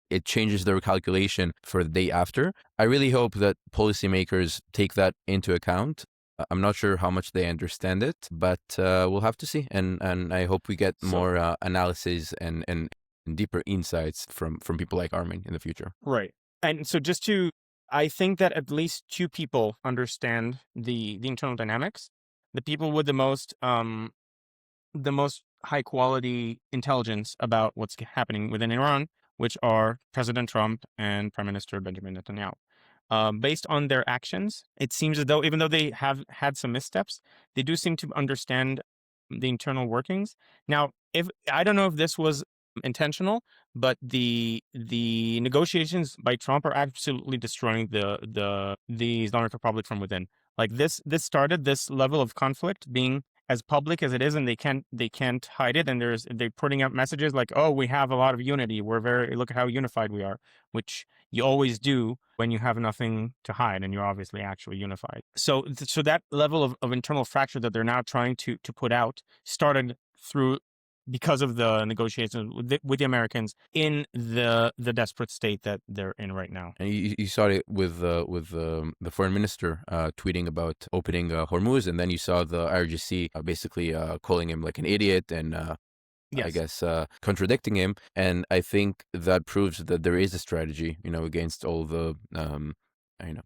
it changes their calculation for the day after. I really hope that policymakers take that into account I'm not sure how much they understand it, but we'll have to see. And I hope we get more analysis and deeper insights from people like Armin in the future. Right. And so I think that at least two people understand the internal dynamics. The people with the most high quality intelligence about what's happening within Iran, which are President Trump and Prime Minister Benjamin Netanyahu. Based on their actions, it seems as though, even though they have had some missteps, they do seem to understand the internal workings. Now, I don't know if this was intentional, but the negotiations by Trump are absolutely destroying the Islamic Republic from within. Like this started this level of conflict being as public as it is, and they can't hide it. And they're putting out messages like, "Oh, we have a lot of unity. Look at how unified we are," which you always do when you have nothing to hide and you're obviously actually unified. So that level of internal fracture that they're now trying to put out started because of the negotiations with the Americans in the desperate state that they're in right now. And you saw it with the foreign minister tweeting about opening Hormuz, and then you saw the IRGC basically calling him like an idiot and Yes. I guess contradicting him. And I think that proves that there is a strategy, against all the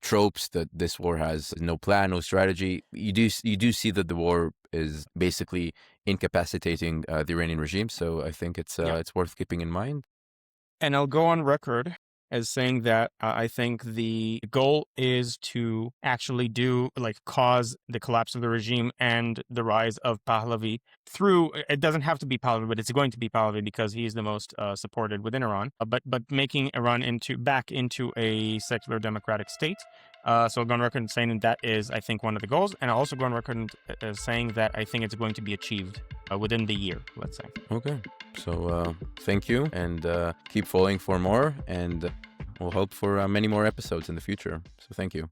tropes that this war has no plan, no strategy. You do see that the war is basically incapacitating the Iranian regime. So I think it's worth keeping in mind. And I'll go on record as saying that I think the goal is to actually cause the collapse of the regime and the rise of Pahlavi through, it doesn't have to be Pahlavi, but it's going to be Pahlavi because he's the most supported within Iran, but making Iran back into a secular democratic state. So I'll go on record saying that is, I think, one of the goals. And I'll also go on record saying that I think it's going to be achieved within the year, let's say. Okay. So thank you, and keep following for more, and we'll hope for many more episodes in the future. So thank you.